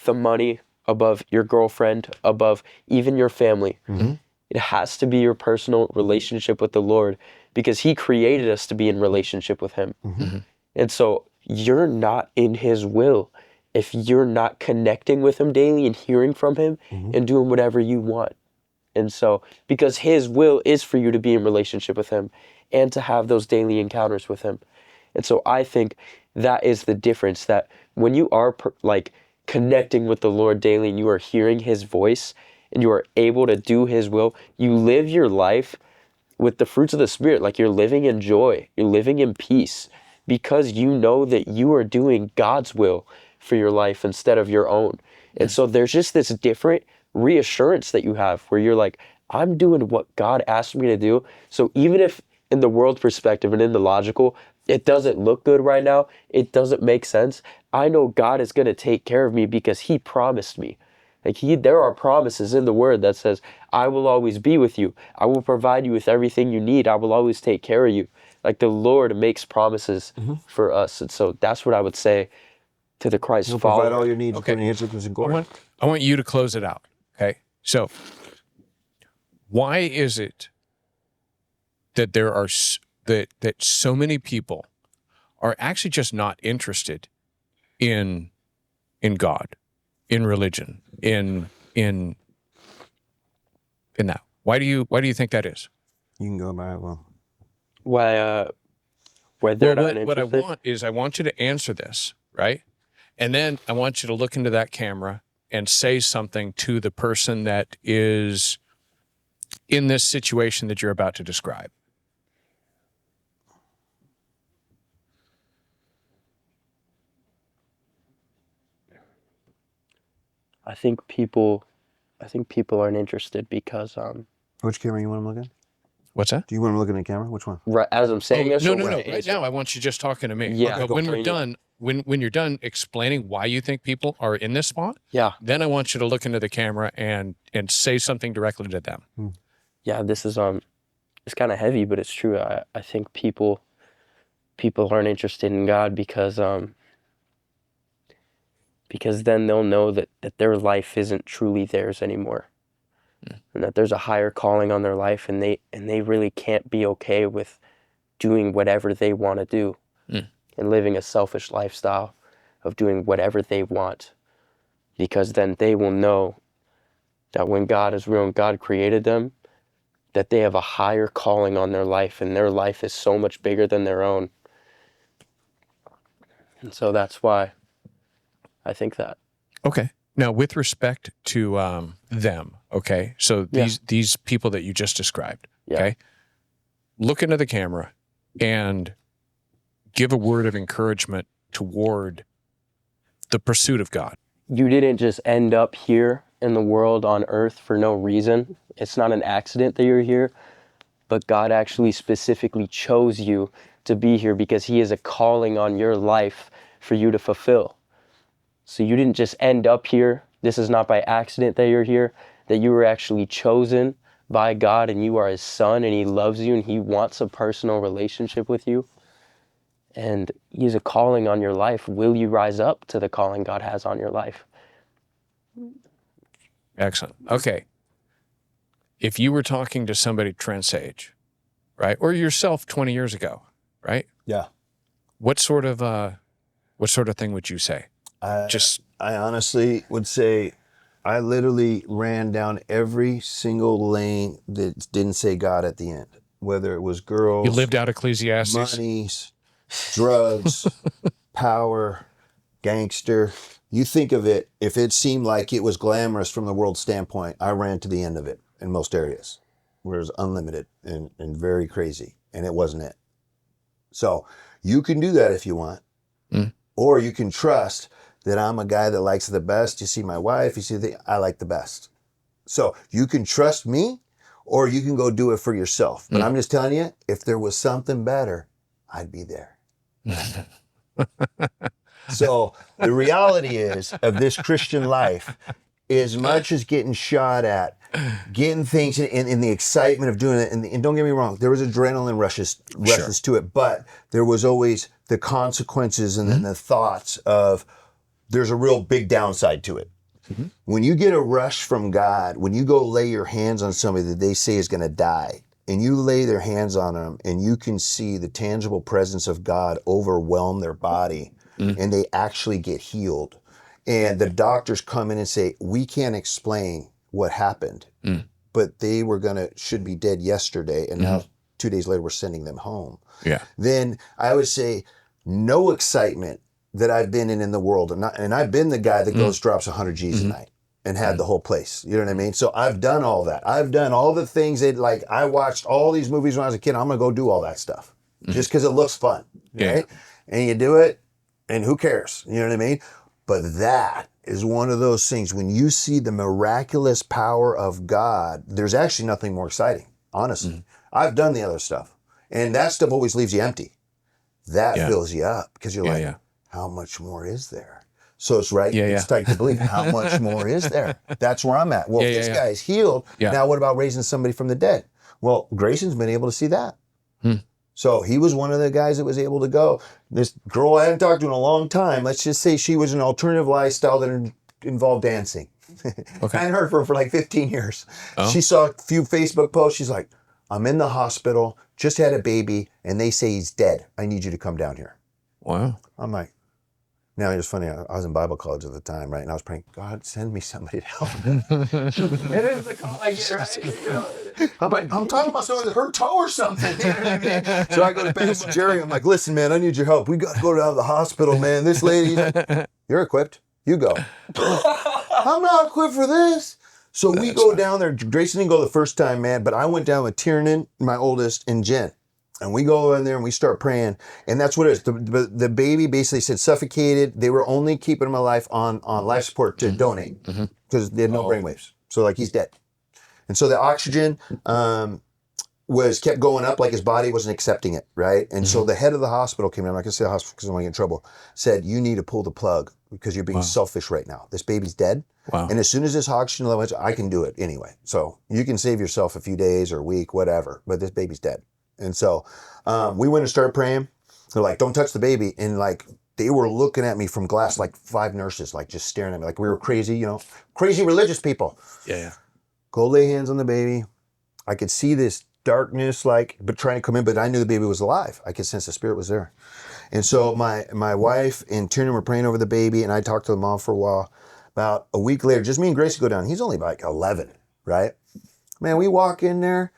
the money, above your girlfriend, above even your family. Mm-hmm. It has to be your personal relationship with the Lord, because he created us to be in relationship with him. Mm-hmm. And so you're not in his will if you're not connecting with him daily and hearing from him and doing whatever you want. And so, because his will is for you to be in relationship with him and to have those daily encounters with him. And so I think that is the difference, that when you are connecting with the Lord daily and you are hearing his voice and you are able to do his will, you live your life with the fruits of the Spirit. Like, you're living in joy, you're living in peace, because you know that you are doing God's will for your life instead of your own. And so there's just this different reassurance that you have where you're like, I'm doing what God asked me to do. So even if in the world perspective and in the logical, it doesn't look good right now, it doesn't make sense, I know God is going to take care of me because he promised me. Like, there are promises in the word that says, I will always be with you. I will provide you with everything you need. I will always take care of you. Like, the Lord makes promises for us. And so that's what I would say to the Christ He'll follower. provide all your needs according to his riches and glory. I want you to close it out. Okay. So why is it that there are that so many people are actually just not interested in God, in religion, in that? Why do you think that is? You can go by it. Well, Why they're not what I interested? want is, I want you to answer this, right? And then I want you to look into that camera and say something to the person that is in this situation that you're about to describe. I think people aren't interested because which camera you want to look at? What's that? Do you want to look at the camera? Which one? right as I'm saying this. No. Right now, I want you just talking to me. Yeah. But when we're done, when you're done explaining why you think people are in this spot, Yeah. then I want you to look into the camera and say something directly to them. Yeah, this is it's kind of heavy, but it's true. I think people aren't interested in God because then they'll know that their life isn't truly theirs anymore. And that there's a higher calling on their life, and they really can't be okay with doing whatever they want to do and living a selfish lifestyle of doing whatever they want, because then they will know that when God is real and God created them, that they have a higher calling on their life, and their life is so much bigger than their own. And so that's why I think that. Okay. Now, with respect to them, okay, so these people that you just described, okay, look into the camera and give a word of encouragement toward the pursuit of God. You didn't just end up here in the world on earth for no reason. It's not an accident that you're here, but God actually specifically chose you to be here because he has a calling on your life for you to fulfill. So you didn't just end up here. This is not by accident that you're here, that you were actually chosen by God and you are his son and he loves you and he wants a personal relationship with you. And he has a calling on your life. Will you rise up to the calling God has on your life? Excellent. Okay. If you were talking to somebody Trent's age, right, or yourself 20 years ago, right? Yeah. What sort of thing would you say? I honestly would say I literally ran down every single lane that didn't say God at the end, whether it was girls, You lived out Ecclesiastes. monies, drugs, power, gangster. You think of it, if it seemed like it was glamorous from the world standpoint, I ran to the end of it in most areas where it was unlimited and very crazy, and it wasn't it. So you can do that if you want. Or you can trust that I'm a guy that likes the best. You see my wife, you see I like the best. So you can trust me, or you can go do it for yourself. But I'm just telling you, if there was something better, I'd be there. So the reality is of this Christian life, as much as getting shot at, getting things in the excitement of doing it, and don't get me wrong, there was adrenaline rushes to it, but there was always the consequences and then the thoughts of there's a real big downside to it. When you get a rush from God, when you go lay your hands on somebody that they say is going to die, and you lay their hands on them and you can see the tangible presence of God overwhelm their body, and they actually get healed. And the doctors come in and say, we can't explain what happened, but they should be dead yesterday. And now 2 days later, we're sending them home. Yeah. Then I would say no excitement that I've been in the world. And I've been the guy that goes, drops 100 G's a night and had the whole place. You know what I mean? So I've done all that. I've done all the things that, like, I watched all these movies when I was a kid. I'm going to go do all that stuff just because it looks fun. Right? And you do it, and who cares? You know what I mean? But that is one of those things. When you see the miraculous power of God, there's actually nothing more exciting, honestly. I've done the other stuff, and that stuff always leaves you empty. That fills you up because you're like, how much more is there? So it's right. It's tight to believe. How much more is there? That's where I'm at. Well, if this guy's healed, now what about raising somebody from the dead? Well, Grayson's been able to see that. So he was one of the guys that was able to go. This girl I hadn't talked to in a long time, let's just say she was an alternative lifestyle that involved dancing. Okay. I hadn't heard from her for like 15 years. Oh. She saw a few Facebook posts. She's like, I'm in the hospital, just had a baby, and they say he's dead. I need you to come down here. Wow. I'm like, now it's funny, I was in Bible college at the time, right? And I was praying, God, send me somebody to help. It is the call I get, right? I'm talking about someone that hurt toe or something. You know what I mean? So I go to Pastor Jerry, I'm like, listen, man, I need your help. We got to go down to the hospital, man. This lady, you're equipped. You go. I'm not equipped for this. So we go down there. Grayson didn't go the first time, man, but I went down with Tiernan, my oldest, and Jen. And we go in there and we start praying. And that's what it is. The baby basically said suffocated. They were only keeping him alive on life support to donate because they had no brainwaves. So like he's dead. And so the oxygen kept going up, like his body wasn't accepting it, right? And so the head of the hospital came in. I'm not going to say the hospital because I don't want to get in trouble. Said, you need to pull the plug because you're being selfish right now. This baby's dead. Wow. And as soon as this oxygen level, I can do it anyway. So you can save yourself a few days or a week, whatever. But this baby's dead. And so we went and started praying. They're like, don't touch the baby. And like, they were looking at me from glass, like 5 nurses, like just staring at me like we were crazy, crazy religious people. Yeah. Go lay hands on the baby. I could see this darkness, but trying to come in, but I knew the baby was alive. I could sense the spirit was there. And so my wife and Tiernan were praying over the baby, and I talked to the mom for a while. About a week later, just me and Gracie go down. He's only like 11, right? Man, we walk in there,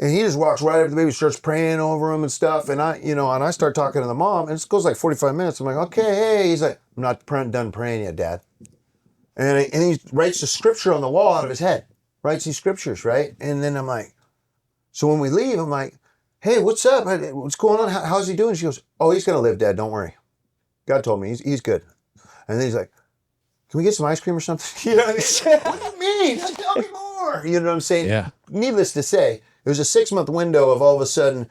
and he just walks right up to the baby, starts praying over him and stuff. And I start talking to the mom, and it goes like 45 minutes. I'm like, okay, hey. He's like, I'm not done praying yet, Dad. And he writes the scripture on the wall out of his head. Writes these scriptures, right? And then I'm like, so when we leave, I'm like, hey, what's up? What's going on? How's he doing? She goes, oh, he's going to live, Dad. Don't worry. God told me he's good. And then he's like, can we get some ice cream or something? You know what I mean? What do you mean? Tell me more. You know what I'm saying? Yeah. Needless to say, it was a 6-month window of all of a sudden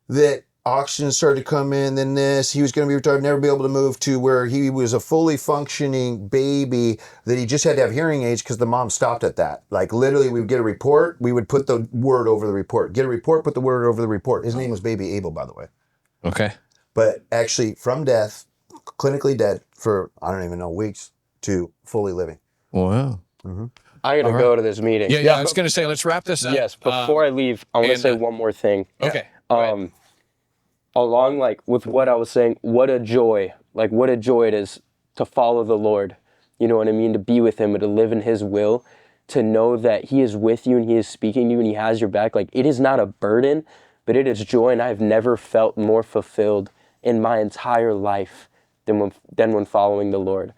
that oxygen started to come in, then this, he was going to be retarded, never be able to move, to where he was a fully functioning baby that he just had to have hearing aids because the mom stopped at that. Like literally we would get a report, we would put the word over the report. Get a report, put the word over the report. His name was Baby Abel, by the way. Okay. But actually from death, clinically dead for, I don't even know, weeks, to fully living. Wow. Mm-hmm. I gotta go to this meeting. Yeah, I was gonna say, let's wrap this up. Yes, before I leave, I want to say one more thing. Okay. Along with what I was saying, what a joy it is to follow the Lord. You know what I mean? To be with him and to live in his will, to know that he is with you and he is speaking to you and he has your back. Like, it is not a burden, but it is joy. And I've never felt more fulfilled in my entire life than when following the Lord.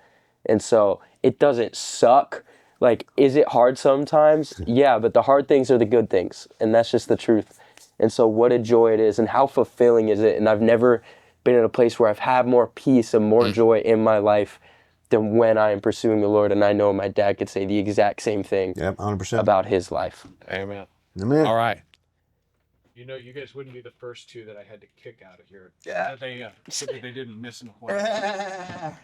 And so it doesn't suck. Like, is it hard sometimes? Yeah, but the hard things are the good things. And that's just the truth. And so what a joy it is, and how fulfilling is it? And I've never been in a place where I've had more peace and more joy in my life than when I am pursuing the Lord. And I know my dad could say the exact same thing 100%. about his life. Amen. Amen. All right. You know, you guys wouldn't be the first two that I had to kick out of here. Yeah. That they didn't miss an appointment.